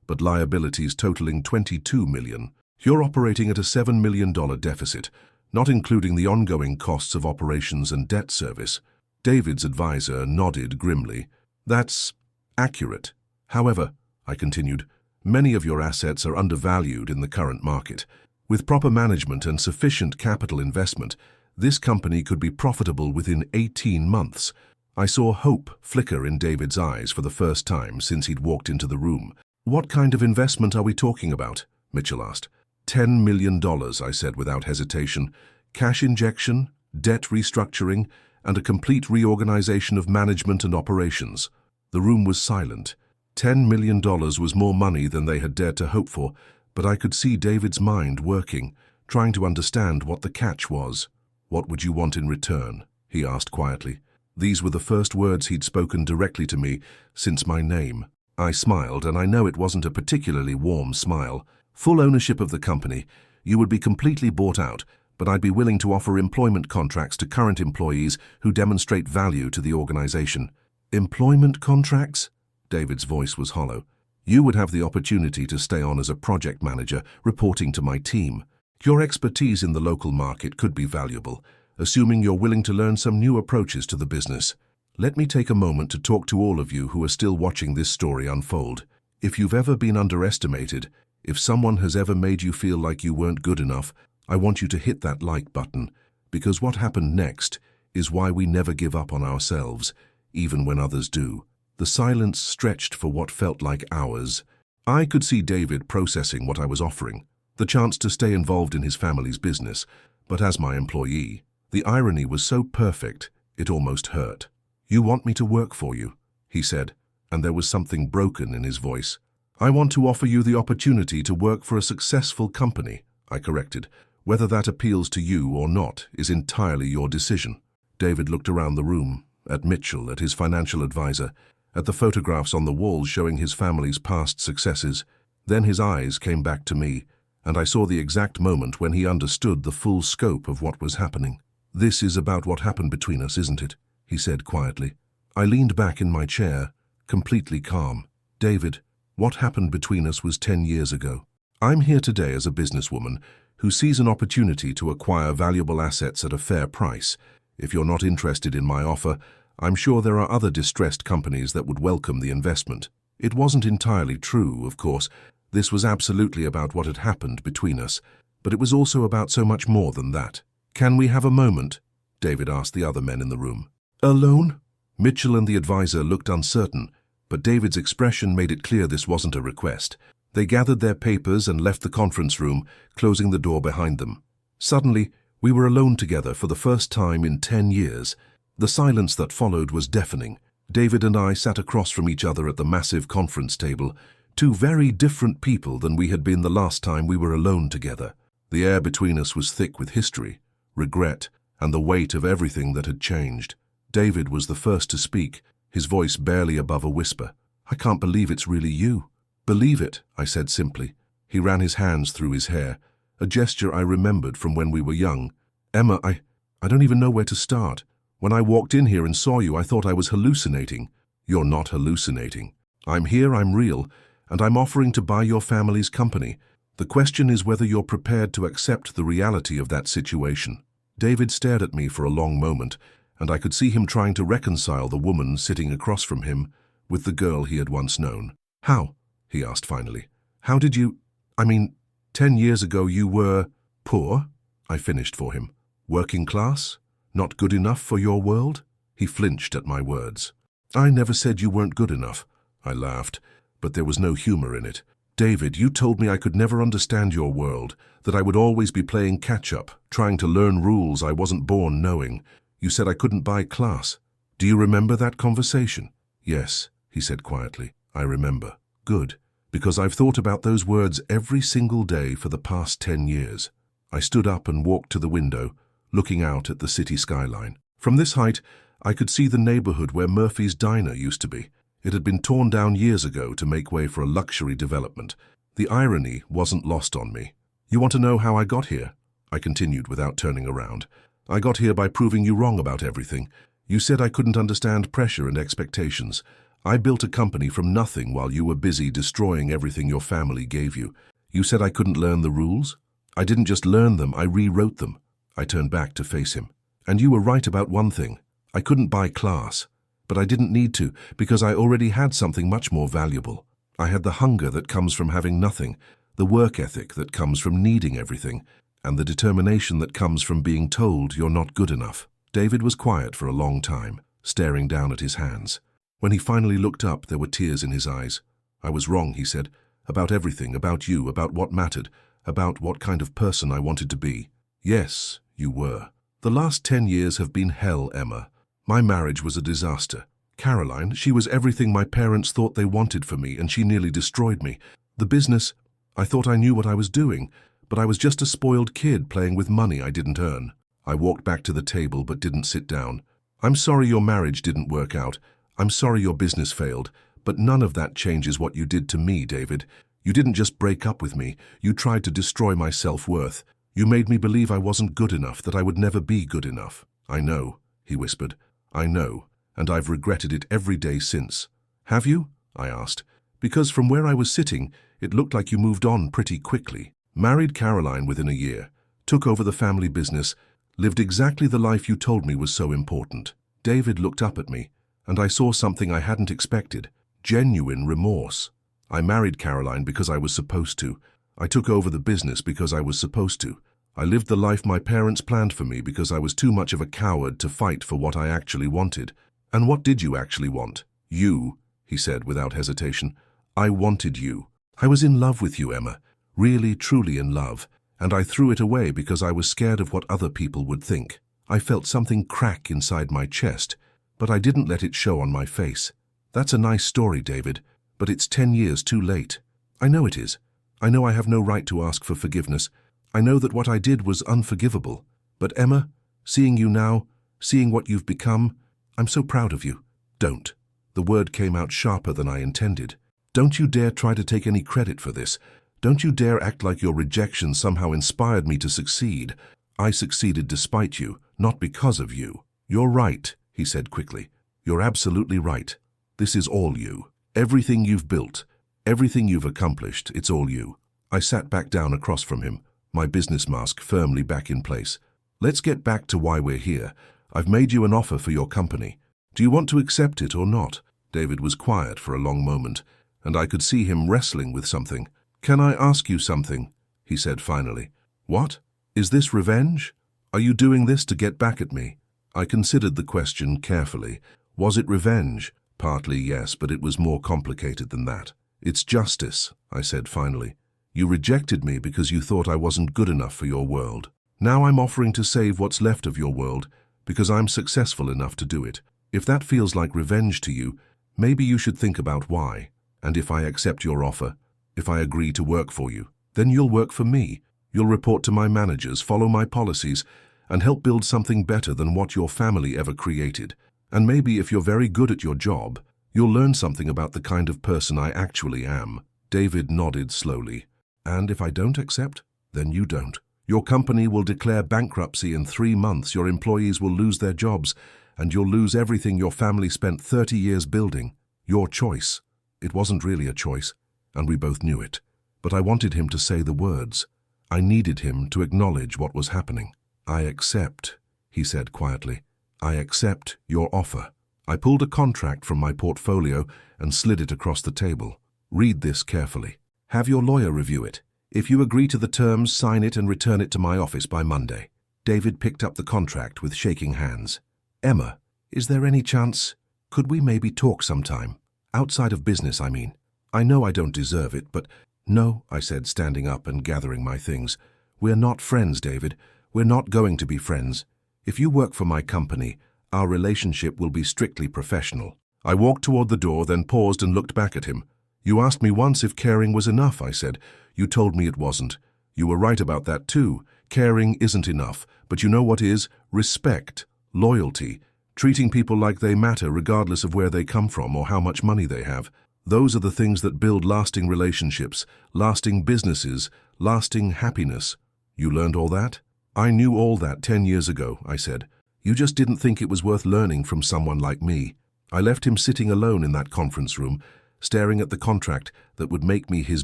but liabilities totaling $22 million. You're operating at a $7 million deficit, not including the ongoing costs of operations and debt service." David's advisor nodded grimly. "That's accurate. However," I continued, "many of your assets are undervalued in the current market. With proper management and sufficient capital investment, this company could be profitable within 18 months. I saw hope flicker in David's eyes for the first time since he'd walked into the room. "What kind of investment are we talking about?" Mitchell asked. $10 million, I said without hesitation. "Cash injection, debt restructuring, and a complete reorganization of management and operations." The room was silent. $10 million was more money than they had dared to hope for, but I could see David's mind working, trying to understand what the catch was. "What would you want in return?" he asked quietly. These were the first words he'd spoken directly to me since my name. I smiled, and I know it wasn't a particularly warm smile. "Full ownership of the company. You would be completely bought out, but I'd be willing to offer employment contracts to current employees who demonstrate value to the organization." "Employment contracts?" David's voice was hollow. "You would have the opportunity to stay on as a project manager, reporting to my team. Your expertise in the local market could be valuable, assuming you're willing to learn some new approaches to the business. Let me take a moment to talk to all of you who are still watching this story unfold. If you've ever been underestimated, if someone has ever made you feel like you weren't good enough, I want you to hit that like button, because what happened next is why we never give up on ourselves, even when others do." The silence stretched for what felt like hours. I could see David processing what I was offering, the chance to stay involved in his family's business, but as my employee. The irony was so perfect, it almost hurt. "You want me to work for you," he said, and there was something broken in his voice. "I want to offer you the opportunity to work for a successful company," I corrected. "Whether that appeals to you or not is entirely your decision." David looked around the room, at Mitchell, at his financial advisor, at the photographs on the wall showing his family's past successes. Then his eyes came back to me, and I saw the exact moment when he understood the full scope of what was happening. "This is about what happened between us, isn't it?" he said quietly. I leaned back in my chair, completely calm. "David, What happened between us was 10 years ago. I'm here today as a businesswoman who sees an opportunity to acquire valuable assets at a fair price. If you're not interested in my offer, I'm sure there are other distressed companies that would welcome the investment. It wasn't entirely true, of course. This was absolutely about what had happened between us, but it was also about so much more than that. Can we have a moment? David asked the other men in the room. Alone? Mitchell and the advisor looked uncertain, but David's expression made it clear this wasn't a request. They gathered their papers and left the conference room, closing the door behind them. Suddenly, we were alone together for the first time in 10 years. The silence that followed was deafening. David and I sat across from each other at the massive conference table, two very different people than we had been the last time we were alone together. The air between us was thick with history, regret, and the weight of everything that had changed. David was the first to speak, his voice barely above a whisper. I can't believe it's really you. Believe it, I said simply. He ran his hands through his hair, a gesture I remembered from when we were young. Emma, I don't even know where to start. When I walked in here and saw you, I thought I was hallucinating. You're not hallucinating. I'm here, I'm real, and I'm offering to buy your family's company. The question is whether you're prepared to accept the reality of that situation. David stared at me for a long moment, and I could see him trying to reconcile the woman sitting across from him with the girl he had once known. How? He asked finally. How did you... 10 years ago you were... poor? I finished for him. Working class? Not good enough for your world? He flinched at my words. I never said you weren't good enough. I laughed, but there was no humor in it. David, you told me I could never understand your world, that I would always be playing catch-up, trying to learn rules I wasn't born knowing. You said I couldn't buy class. Do you remember that conversation? Yes, he said quietly. I remember. Good, because I've thought about those words every single day for the past 10 years. I stood up and walked to the window, looking out at the city skyline. From this height, I could see the neighborhood where Murphy's Diner used to be. It had been torn down years ago to make way for a luxury development. The irony wasn't lost on me. You want to know how I got here? I continued without turning around. I got here by proving you wrong about everything. You said I couldn't understand pressure and expectations. I built a company from nothing while you were busy destroying everything your family gave you. You said I couldn't learn the rules? I didn't just learn them, I rewrote them. I turned back to face him. And you were right about one thing. I couldn't buy class. But I didn't need to, because I already had something much more valuable. I had the hunger that comes from having nothing, the work ethic that comes from needing everything, and the determination that comes from being told you're not good enough. David was quiet for a long time, staring down at his hands. When he finally looked up, there were tears in his eyes. I was wrong, he said, about everything, about you, about what mattered, about what kind of person I wanted to be. Yes, you were. The last 10 years have been hell, Emma. My marriage was a disaster. Caroline, she was everything my parents thought they wanted for me, and she nearly destroyed me. The business, I thought I knew what I was doing, but I was just a spoiled kid playing with money I didn't earn. I walked back to the table but didn't sit down. I'm sorry your marriage didn't work out. I'm sorry your business failed, but none of that changes what you did to me, David. You didn't just break up with me. You tried to destroy my self-worth. You made me believe I wasn't good enough, that I would never be good enough. I know, he whispered. I know, and I've regretted it every day since. Have you? I asked. Because from where I was sitting, it looked like you moved on pretty quickly. Married Caroline within a year, took over the family business, lived exactly the life you told me was so important. David looked up at me, and I saw something I hadn't expected. Genuine remorse. I married Caroline because I was supposed to. I took over the business because I was supposed to. I lived the life my parents planned for me because I was too much of a coward to fight for what I actually wanted. And what did you actually want? You, he said without hesitation. I wanted you. I was in love with you, Emma. Really, truly in love. And I threw it away because I was scared of what other people would think. I felt something crack inside my chest, but I didn't let it show on my face. That's a nice story, David, but it's 10 years too late. I know it is. I know I have no right to ask for forgiveness. I know that what I did was unforgivable. But Emma, seeing you now, seeing what you've become, I'm so proud of you. Don't. The word came out sharper than I intended. Don't you dare try to take any credit for this. Don't you dare act like your rejection somehow inspired me to succeed. I succeeded despite you, not because of you. You're right, he said quickly. You're absolutely right. This is all you. Everything you've built. Everything you've accomplished, it's all you. I sat back down across from him, my business mask firmly back in place. Let's get back to why we're here. I've made you an offer for your company. Do you want to accept it or not? David was quiet for a long moment, and I could see him wrestling with something. Can I ask you something? He said finally. What? Is this revenge? Are you doing this to get back at me? I considered the question carefully. Was it revenge? Partly yes, but it was more complicated than that. It's justice, I said finally. You rejected me because you thought I wasn't good enough for your world. Now I'm offering to save what's left of your world because I'm successful enough to do it. If that feels like revenge to you, maybe you should think about why. And if I accept your offer, if I agree to work for you, then you'll work for me. You'll report to my managers, follow my policies, and help build something better than what your family ever created. And maybe if you're very good at your job, you'll learn something about the kind of person I actually am. David nodded slowly. And if I don't accept, then you don't. Your company will declare bankruptcy in 3 months, your employees will lose their jobs, and you'll lose everything your family spent 30 years building. Your choice. It wasn't really a choice, and we both knew it. But I wanted him to say the words. I needed him to acknowledge what was happening. I accept, he said quietly. I accept your offer. I pulled a contract from my portfolio and slid it across the table. Read this carefully. Have your lawyer review it. If you agree to the terms, sign it and return it to my office by Monday. David picked up the contract with shaking hands. Emma, is there any chance? Could we maybe talk sometime? Outside of business, I mean. I know I don't deserve it, but... No, I said, standing up and gathering my things. We're not friends, David. We're not going to be friends. If you work for my company, our relationship will be strictly professional. I walked toward the door, then paused and looked back at him. You asked me once if caring was enough, I said. You told me it wasn't. You were right about that too. Caring isn't enough. But you know what is? Respect, loyalty, treating people like they matter regardless of where they come from or how much money they have. Those are the things that build lasting relationships, lasting businesses, lasting happiness. You learned all that? I knew all that 10 years ago, I said. You just didn't think it was worth learning from someone like me. I left him sitting alone in that conference room, staring at the contract that would make me his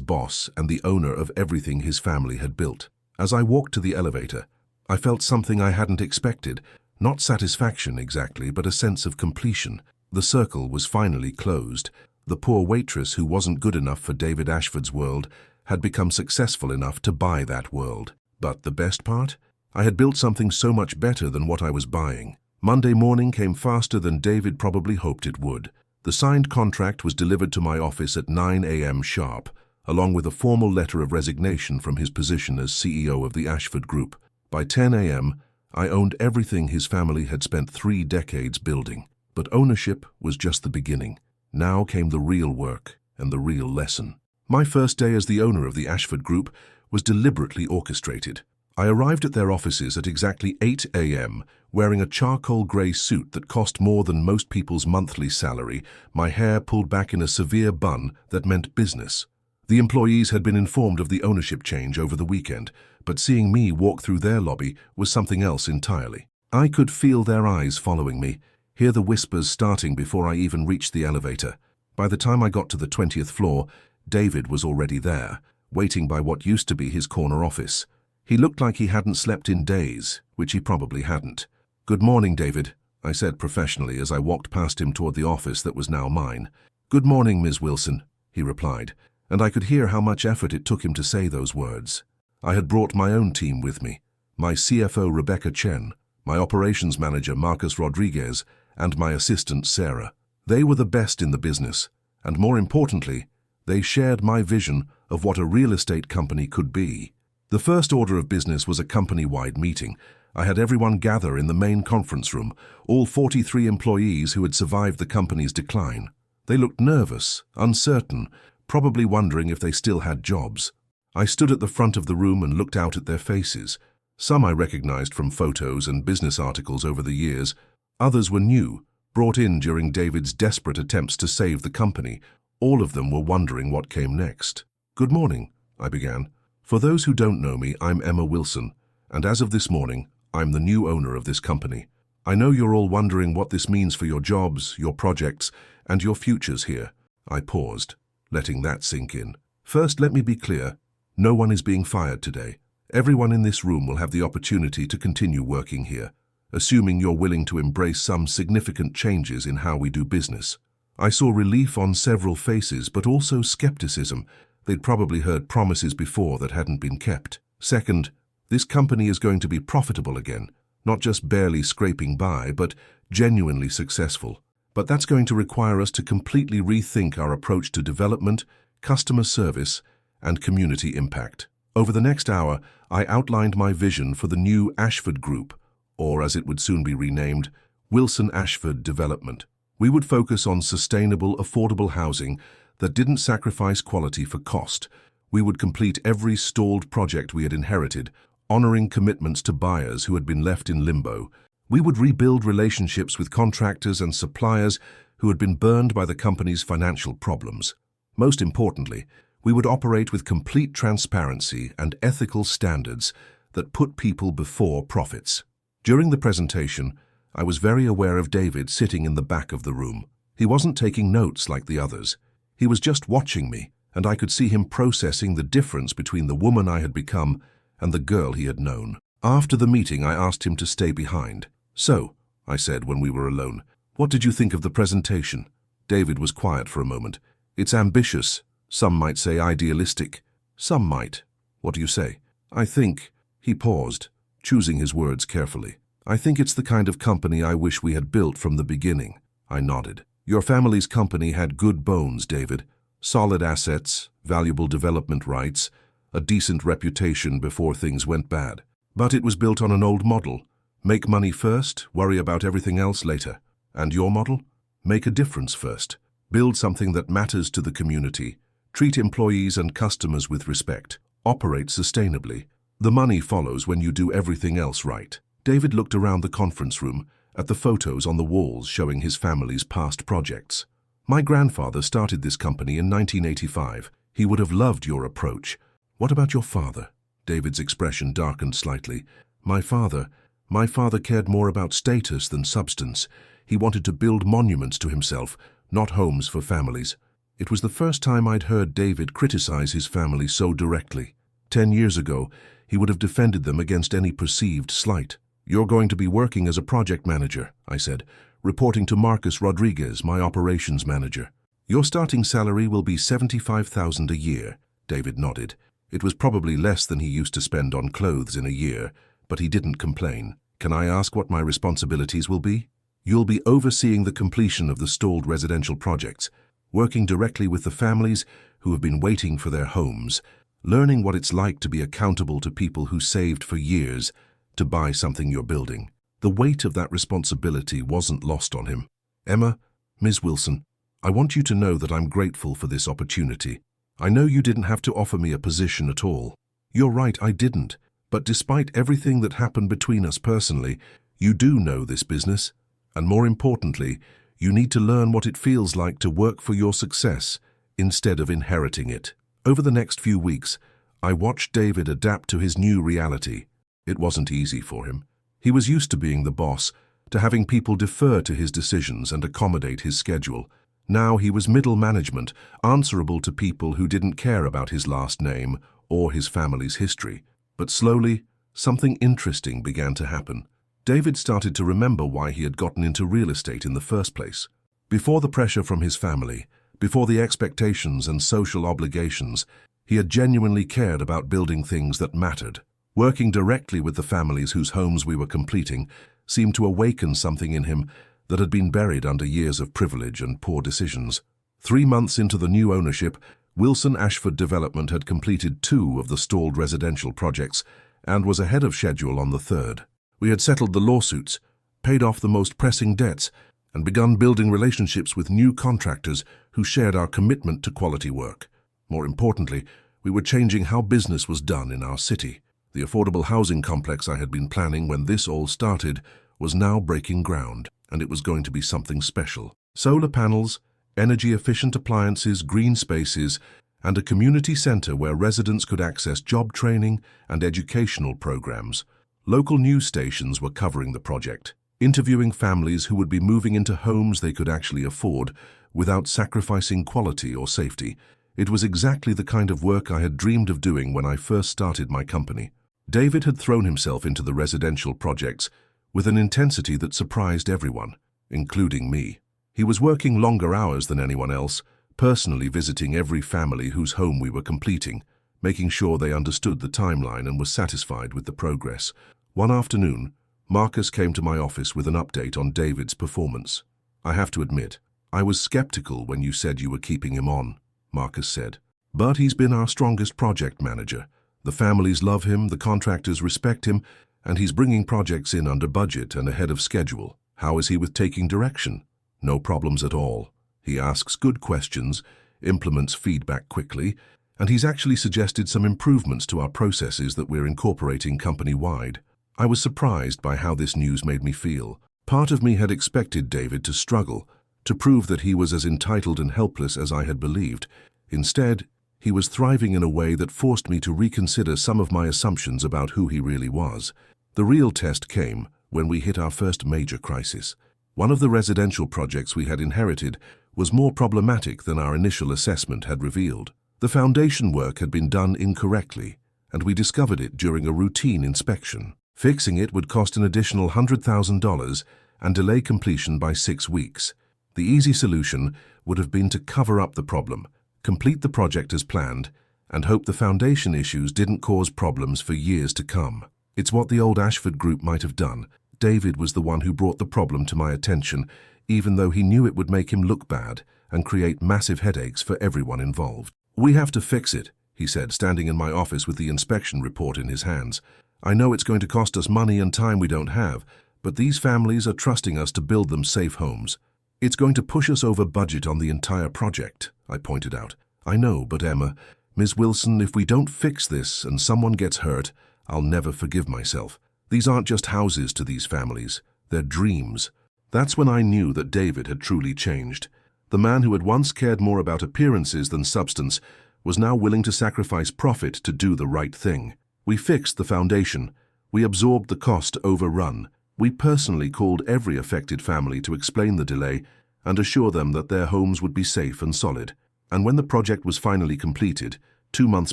boss and the owner of everything his family had built. As I walked to the elevator, I felt something I hadn't expected. Not satisfaction exactly, but a sense of completion. The circle was finally closed. The poor waitress who wasn't good enough for David Ashford's world had become successful enough to buy that world. But the best part? I had built something so much better than what I was buying. Monday morning came faster than David probably hoped it would. The signed contract was delivered to my office at 9 a.m. sharp, along with a formal letter of resignation from his position as CEO of the Ashford Group. By 10 a.m., I owned everything his family had spent 3 decades building. But ownership was just the beginning. Now came the real work and the real lesson. My first day as the owner of the Ashford Group was deliberately orchestrated. I arrived at their offices at exactly 8 a.m., wearing a charcoal grey suit that cost more than most people's monthly salary, my hair pulled back in a severe bun that meant business. The employees had been informed of the ownership change over the weekend, but seeing me walk through their lobby was something else entirely. I could feel their eyes following me, hear the whispers starting before I even reached the elevator. By the time I got to the 20th floor, David was already there, waiting by what used to be his corner office. He looked like he hadn't slept in days, which he probably hadn't. Good morning, David, I said professionally as I walked past him toward the office that was now mine. Good morning, Ms. Wilson, he replied, and I could hear how much effort it took him to say those words. I had brought my own team with me, my CFO Rebecca Chen, my operations manager Marcus Rodriguez, and my assistant Sarah. They were the best in the business, and more importantly, they shared my vision of what a real estate company could be. The first order of business was a company-wide meeting. I had everyone gather in the main conference room, all 43 employees who had survived the company's decline. They looked nervous, uncertain, probably wondering if they still had jobs. I stood at the front of the room and looked out at their faces. Some I recognized from photos and business articles over the years. Others were new, brought in during David's desperate attempts to save the company. All of them were wondering what came next. Good morning, I began. For those who don't know me, I'm Emma Wilson, and as of this morning, I'm the new owner of this company. I know you're all wondering what this means for your jobs, your projects, and your futures here. I paused. letting that sink in. First, let me be clear. No one is being fired today. Everyone in this room will have the opportunity to continue working here, assuming you're willing to embrace some significant changes in how we do business. I saw relief on several faces, but also skepticism. They'd probably heard promises before that hadn't been kept. Second, this company is going to be profitable again, not just barely scraping by, but genuinely successful. But that's going to require us to completely rethink our approach to development, customer service, and community impact. Over the next hour, I outlined my vision for the new Ashford Group, or as it would soon be renamed, Wilson Ashford Development. We would focus on sustainable, affordable housing that didn't sacrifice quality for cost. We would complete every stalled project we had inherited, honoring commitments to buyers who had been left in limbo. We would rebuild relationships with contractors and suppliers who had been burned by the company's financial problems. Most importantly, we would operate with complete transparency and ethical standards that put people before profits. During the presentation, I was very aware of David sitting in the back of the room. He wasn't taking notes like the others. He was just watching me, and I could see him processing the difference between the woman I had become and the girl he had known. After the meeting, I asked him to stay behind. "So," I said when we were alone, "what did you think of the presentation?" David was quiet for a moment. "It's ambitious. Some might say idealistic. Some might. What do you say?" "I think," he paused, choosing his words carefully. "I think it's the kind of company I wish we had built from the beginning." I nodded. "Your family's company had good bones, David. Solid assets, valuable development rights, a decent reputation before things went bad. But it was built on an old model. Make money first, worry about everything else later. And your model? Make a difference first. Build something that matters to the community. Treat employees and customers with respect. Operate sustainably. The money follows when you do everything else right." David looked around the conference room at the photos on the walls showing his family's past projects. "My grandfather started this company in 1985. He would have loved your approach." "What about your father?" David's expression darkened slightly. My father cared more about status than substance. He wanted to build monuments to himself, not homes for families." It was the first time I'd heard David criticize his family so directly. 10 years ago, he would have defended them against any perceived slight. "You're going to be working as a project manager," I said, "reporting to Marcus Rodriguez, my operations manager. Your starting salary will be $75,000 a year." David nodded. It was probably less than he used to spend on clothes in a year, but he didn't complain. "Can I ask what my responsibilities will be?" "You'll be overseeing the completion of the stalled residential projects, working directly with the families who have been waiting for their homes, learning what it's like to be accountable to people who saved for years to buy something you're building." The weight of that responsibility wasn't lost on him. "Emma, Ms. Wilson, I want you to know that I'm grateful for this opportunity. I know you didn't have to offer me a position at all. You're right, I didn't. But despite everything that happened between us personally, you do know this business. And more importantly, you need to learn what it feels like to work for your success instead of inheriting it." Over the next few weeks, I watched David adapt to his new reality. It wasn't easy for him. He was used to being the boss, to having people defer to his decisions and accommodate his schedule. Now he was middle management, answerable to people who didn't care about his last name or his family's history. But slowly, something interesting began to happen. David started to remember why he had gotten into real estate in the first place. Before the pressure from his family, before the expectations and social obligations, he had genuinely cared about building things that mattered. Working directly with the families whose homes we were completing seemed to awaken something in him that had been buried under years of privilege and poor decisions. 3 months into the new ownership, Wilson Ashford Development had completed 2 of the stalled residential projects and was ahead of schedule on the 3rd. We had settled the lawsuits, paid off the most pressing debts, and begun building relationships with new contractors who shared our commitment to quality work. More importantly, we were changing how business was done in our city. The affordable housing complex I had been planning when this all started was now breaking ground, and it was going to be something special. Solar panels, energy-efficient appliances, green spaces, and a community center where residents could access job training and educational programs. Local news stations were covering the project, interviewing families who would be moving into homes they could actually afford without sacrificing quality or safety. It was exactly the kind of work I had dreamed of doing when I first started my company. David had thrown himself into the residential projects with an intensity that surprised everyone, including me. He was working longer hours than anyone else, personally visiting every family whose home we were completing, making sure they understood the timeline and were satisfied with the progress. One afternoon, Marcus came to my office with an update on David's performance. "I have to admit, I was skeptical when you said you were keeping him on," Marcus said. "But he's been our strongest project manager. The families love him, the contractors respect him, and he's bringing projects in under budget and ahead of schedule. How is he with taking direction?" "No problems at all. He asks good questions, implements feedback quickly, and he's actually suggested some improvements to our processes that we're incorporating company-wide." I was surprised by how this news made me feel. Part of me had expected David to struggle, to prove that he was as entitled and helpless as I had believed. Instead, he was thriving in a way that forced me to reconsider some of my assumptions about who he really was. The real test came when we hit our first major crisis. One of the residential projects we had inherited was more problematic than our initial assessment had revealed. The foundation work had been done incorrectly, and we discovered it during a routine inspection. Fixing it would cost an additional $100,000 and delay completion by 6 weeks. The easy solution would have been to cover up the problem, complete the project as planned, and hope the foundation issues didn't cause problems for years to come. It's what the old Ashford group might have done. David was the one who brought the problem to my attention, even though he knew it would make him look bad and create massive headaches for everyone involved. "We have to fix it," he said, standing in my office with the inspection report in his hands. "I know it's going to cost us money and time we don't have, but these families are trusting us to build them safe homes. It's going to push us over budget on the entire project," I pointed out. "I know, but Emma, Ms. Wilson, if we don't fix this and someone gets hurt, I'll never forgive myself. These aren't just houses to these families, they're dreams." That's when I knew that David had truly changed. The man who had once cared more about appearances than substance was now willing to sacrifice profit to do the right thing. We fixed the foundation. We absorbed the cost overrun. We personally called every affected family to explain the delay and assure them that their homes would be safe and solid. And when the project was finally completed, 2 months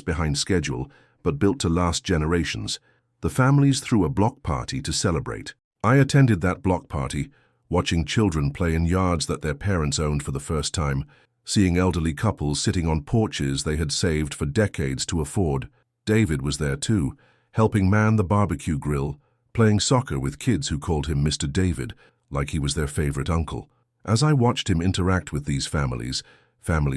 behind schedule, but built to last generations, the families threw a block party to celebrate. I attended that block party, watching children play in yards that their parents owned for the first time, seeing elderly couples sitting on porches they had saved for decades to afford. David was there too, helping man the barbecue grill, playing soccer with kids who called him Mr. David, like he was their favorite uncle. As I watched him interact with these families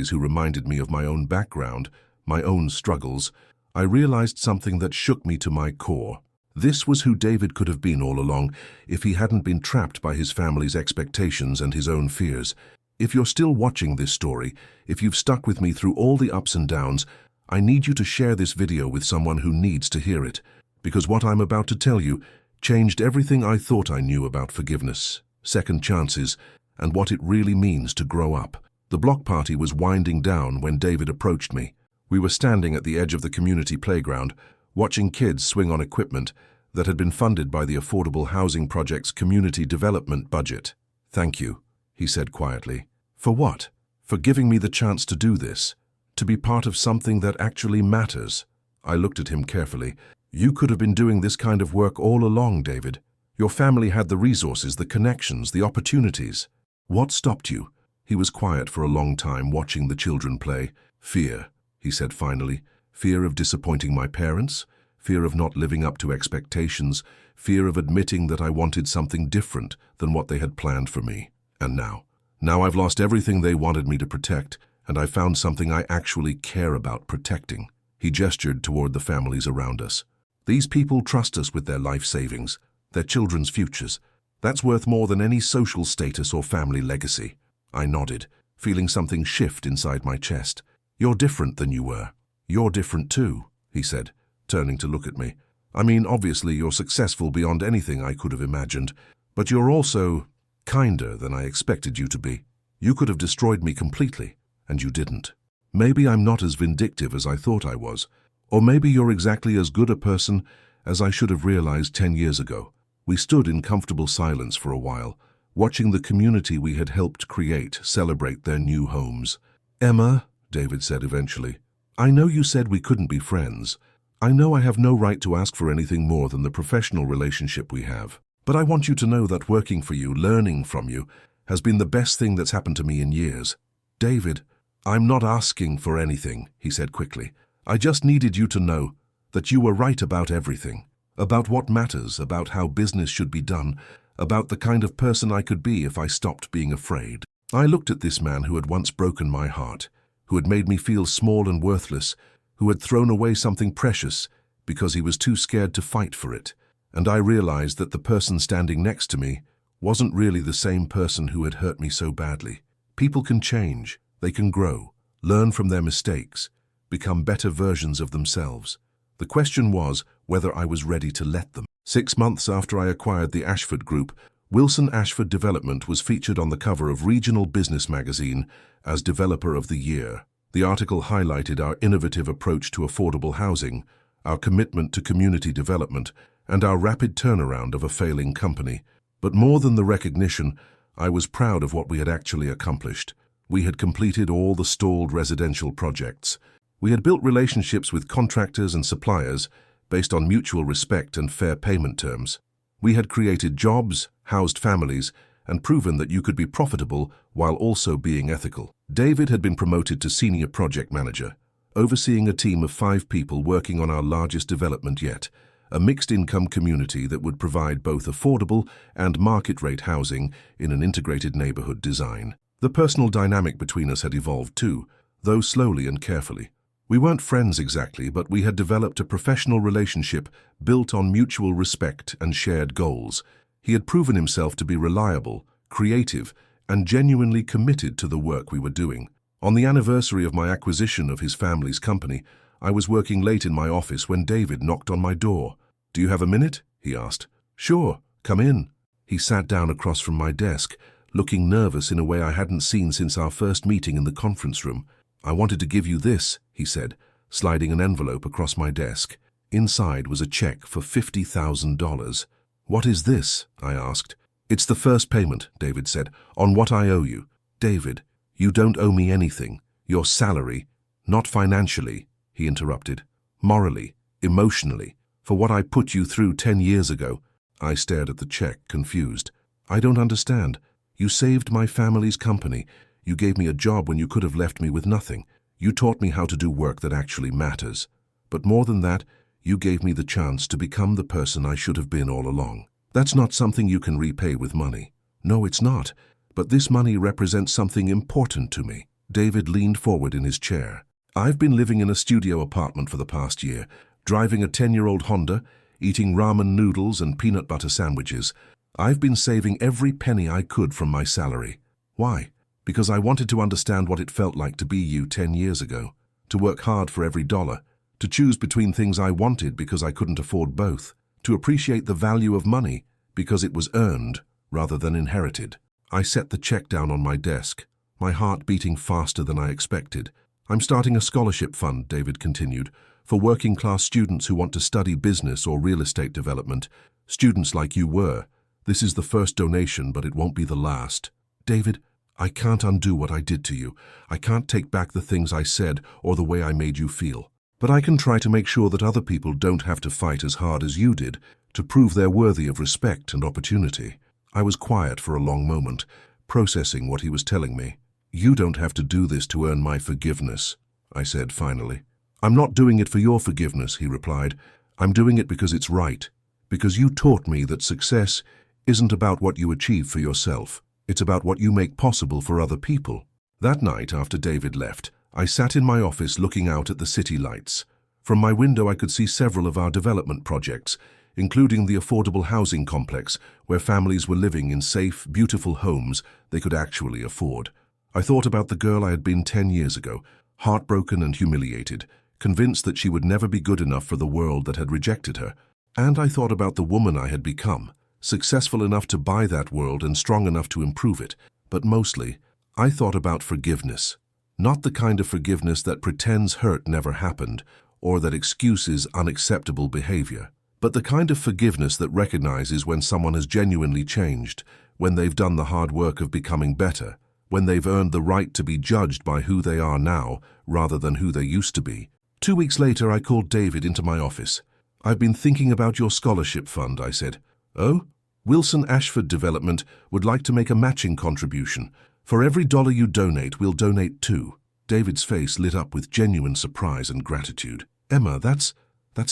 who reminded me of my own background, my own struggles, I realized something that shook me to my core. This was who David could have been all along if he hadn't been trapped by his family's expectations and his own fears. If you're still watching this story, if you've stuck with me through all the ups and downs, I need you to share this video with someone who needs to hear it, because what I'm about to tell you changed everything I thought I knew about forgiveness, second chances, and what it really means to grow up. The block party was winding down when David approached me. We were standing at the edge of the community playground, watching kids swing on equipment that had been funded by the Affordable Housing Project's community development budget. "Thank you," he said quietly. "For what?" "For giving me the chance to do this, to be part of something that actually matters." I looked at him carefully. "You could have been doing this kind of work all along, David. Your family had the resources, the connections, the opportunities. What stopped you?" He was quiet for a long time, watching the children play. "Fear," he said finally. "Fear of disappointing my parents, fear of not living up to expectations, fear of admitting that I wanted something different than what they had planned for me. And now I've lost everything they wanted me to protect, and I found something I actually care about protecting." He gestured toward the families around us. "These people trust us with their life savings, their children's futures. That's worth more than any social status or family legacy." I nodded, feeling something shift inside my chest. "You're different than you were." "You're different too," he said, turning to look at me. "I mean, obviously you're successful beyond anything I could have imagined, but you're also kinder than I expected you to be. You could have destroyed me completely, and you didn't. Maybe I'm not as vindictive as I thought I was, or maybe you're exactly as good a person as I should have realized 10 years ago." We stood in comfortable silence for a while, watching the community we had helped create celebrate their new homes. "Emma," David said eventually. "I know you said we couldn't be friends. I know I have no right to ask for anything more than the professional relationship we have. But I want you to know that working for you, learning from you, has been the best thing that's happened to me in years." "David, I'm not asking for anything," he said quickly. "I just needed you to know that you were right about everything. About what matters, about how business should be done, about the kind of person I could be if I stopped being afraid." I looked at this man who had once broken my heart, who had made me feel small and worthless, who had thrown away something precious because he was too scared to fight for it. And I realized that the person standing next to me wasn't really the same person who had hurt me so badly. People can change, they can grow, learn from their mistakes, become better versions of themselves. The question was whether I was ready to let them. 6 months after I acquired the Ashford Group, Wilson Ashford Development was featured on the cover of Regional Business Magazine as Developer of the Year. The article highlighted our innovative approach to affordable housing, our commitment to community development, and our rapid turnaround of a failing company. But more than the recognition, I was proud of what we had actually accomplished. We had completed all the stalled residential projects. We had built relationships with contractors and suppliers based on mutual respect and fair payment terms. We had created jobs, housed families, and proven that you could be profitable while also being ethical. David had been promoted to Senior Project Manager, overseeing a team of 5 people working on our largest development yet, a mixed-income community that would provide both affordable and market-rate housing in an integrated neighborhood design. The personal dynamic between us had evolved too, though slowly and carefully. We weren't friends exactly, but we had developed a professional relationship built on mutual respect and shared goals. He had proven himself to be reliable, creative, and genuinely committed to the work we were doing. On the anniversary of my acquisition of his family's company, I was working late in my office when David knocked on my door. "Do you have a minute?" he asked. "Sure, come in." He sat down across from my desk, looking nervous in a way I hadn't seen since our first meeting in the conference room. "I wanted to give you this," he said, sliding an envelope across my desk. Inside was a check for $50,000. "What is this?" I asked. "It's the first payment," David said, "on what I owe you." "David, you don't owe me anything. Your salary, not financially," he interrupted. "Morally, emotionally, for what I put you through 10 years ago." I stared at the check, confused. "I don't understand. You saved my family's company. You gave me a job when you could have left me with nothing. You taught me how to do work that actually matters. But more than that, you gave me the chance to become the person I should have been all along. That's not something you can repay with money." "No, it's not. But this money represents something important to me." David leaned forward in his chair. "I've been living in a studio apartment for the past year, driving a 10-year-old Honda, eating ramen noodles and peanut butter sandwiches. I've been saving every penny I could from my salary. Why? Because I wanted to understand what it felt like to be you 10 years ago, to work hard for every dollar, to choose between things I wanted because I couldn't afford both, to appreciate the value of money because it was earned rather than inherited." I set the check down on my desk, my heart beating faster than I expected. "I'm starting a scholarship fund," David continued, "for working-class students who want to study business or real estate development, students like you were. This is the first donation, but it won't be the last." "David, I can't undo what I did to you. I can't take back the things I said or the way I made you feel. But I can try to make sure that other people don't have to fight as hard as you did to prove they're worthy of respect and opportunity." I was quiet for a long moment, processing what he was telling me. "You don't have to do this to earn my forgiveness," I said finally. "I'm not doing it for your forgiveness," he replied. "I'm doing it because it's right. Because you taught me that success isn't about what you achieve for yourself. It's about what you make possible for other people." That night, after David left, I sat in my office looking out at the city lights. From my window I could see several of our development projects, including the affordable housing complex where families were living in safe, beautiful homes they could actually afford. I thought about the girl I had been 10 years ago, heartbroken and humiliated, convinced that she would never be good enough for the world that had rejected her. And I thought about the woman I had become, successful enough to buy that world and strong enough to improve it. But mostly, I thought about forgiveness. Not the kind of forgiveness that pretends hurt never happened or that excuses unacceptable behavior, but the kind of forgiveness that recognizes when someone has genuinely changed, when they've done the hard work of becoming better, when they've earned the right to be judged by who they are now rather than who they used to be. 2 weeks later, I called David into my office. "I've been thinking about your scholarship fund," I said. "Oh? Wilson Ashford Development would like to make a matching contribution. For every $1 you donate, we'll donate 2. David's face lit up with genuine surprise and gratitude. "Emma, that's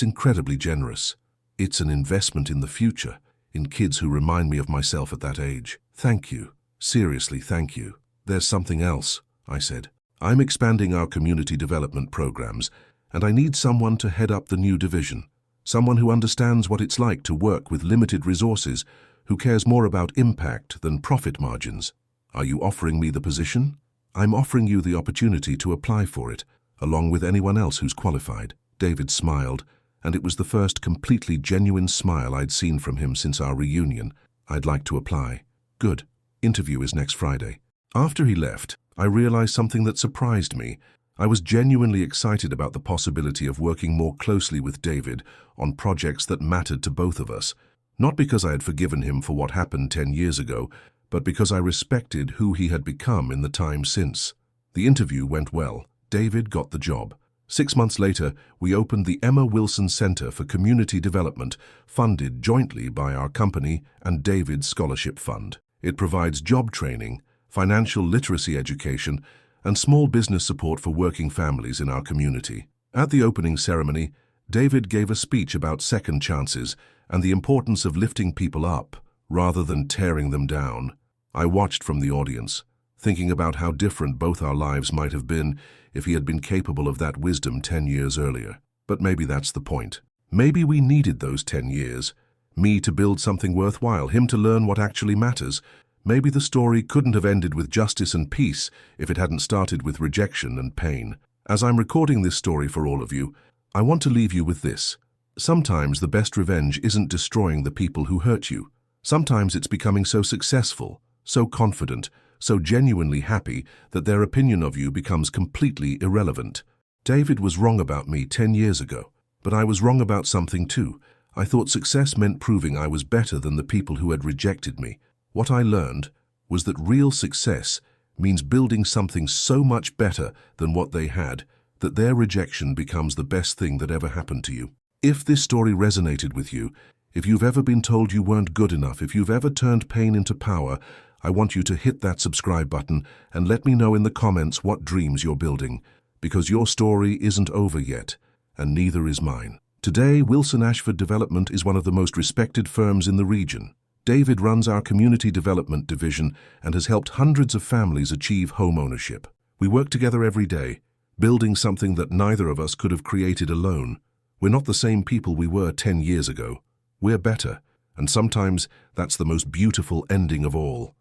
incredibly generous. It's an investment in the future, in kids who remind me of myself at that age. Thank you. Seriously, thank you." "There's something else," I said. "I'm expanding our community development programs, and I need someone to head up the new division. Someone who understands what it's like to work with limited resources, who cares more about impact than profit margins. Are you offering me the position?" "I'm offering you the opportunity to apply for it, along with anyone else who's qualified." David smiled, and it was the first completely genuine smile I'd seen from him since our reunion. "I'd like to apply." "Good. Interview is next Friday." After he left, I realized something that surprised me. I was genuinely excited about the possibility of working more closely with David on projects that mattered to both of us, not because I had forgiven him for what happened 10 years ago, but because I respected who he had become in the time since. The interview went well. David got the job. 6 months later, we opened the Emma Wilson Center for Community Development, funded jointly by our company and David's Scholarship Fund. It provides job training, financial literacy education, and small business support for working families in our community. At the opening ceremony, David gave a speech about second chances and the importance of lifting people up rather than tearing them down. I watched from the audience, thinking about how different both our lives might have been if he had been capable of that wisdom 10 years earlier. But maybe that's the point. Maybe we needed those 10 years. Me to build something worthwhile, him to learn what actually matters. Maybe the story couldn't have ended with justice and peace if it hadn't started with rejection and pain. As I'm recording this story for all of you, I want to leave you with this. Sometimes the best revenge isn't destroying the people who hurt you. Sometimes it's becoming so successful, so confident, so genuinely happy that their opinion of you becomes completely irrelevant. David was wrong about me 10 years ago, but I was wrong about something too. I thought success meant proving I was better than the people who had rejected me. What I learned was that real success means building something so much better than what they had that their rejection becomes the best thing that ever happened to you. If this story resonated with you, if you've ever been told you weren't good enough, if you've ever turned pain into power, I want you to hit that subscribe button and let me know in the comments what dreams you're building, because your story isn't over yet, and neither is mine. Today, Wilson Ashford Development is one of the most respected firms in the region. David runs our community development division and has helped hundreds of families achieve home ownership. We work together every day, building something that neither of us could have created alone. We're not the same people we were 10 years ago. We're better, and sometimes that's the most beautiful ending of all.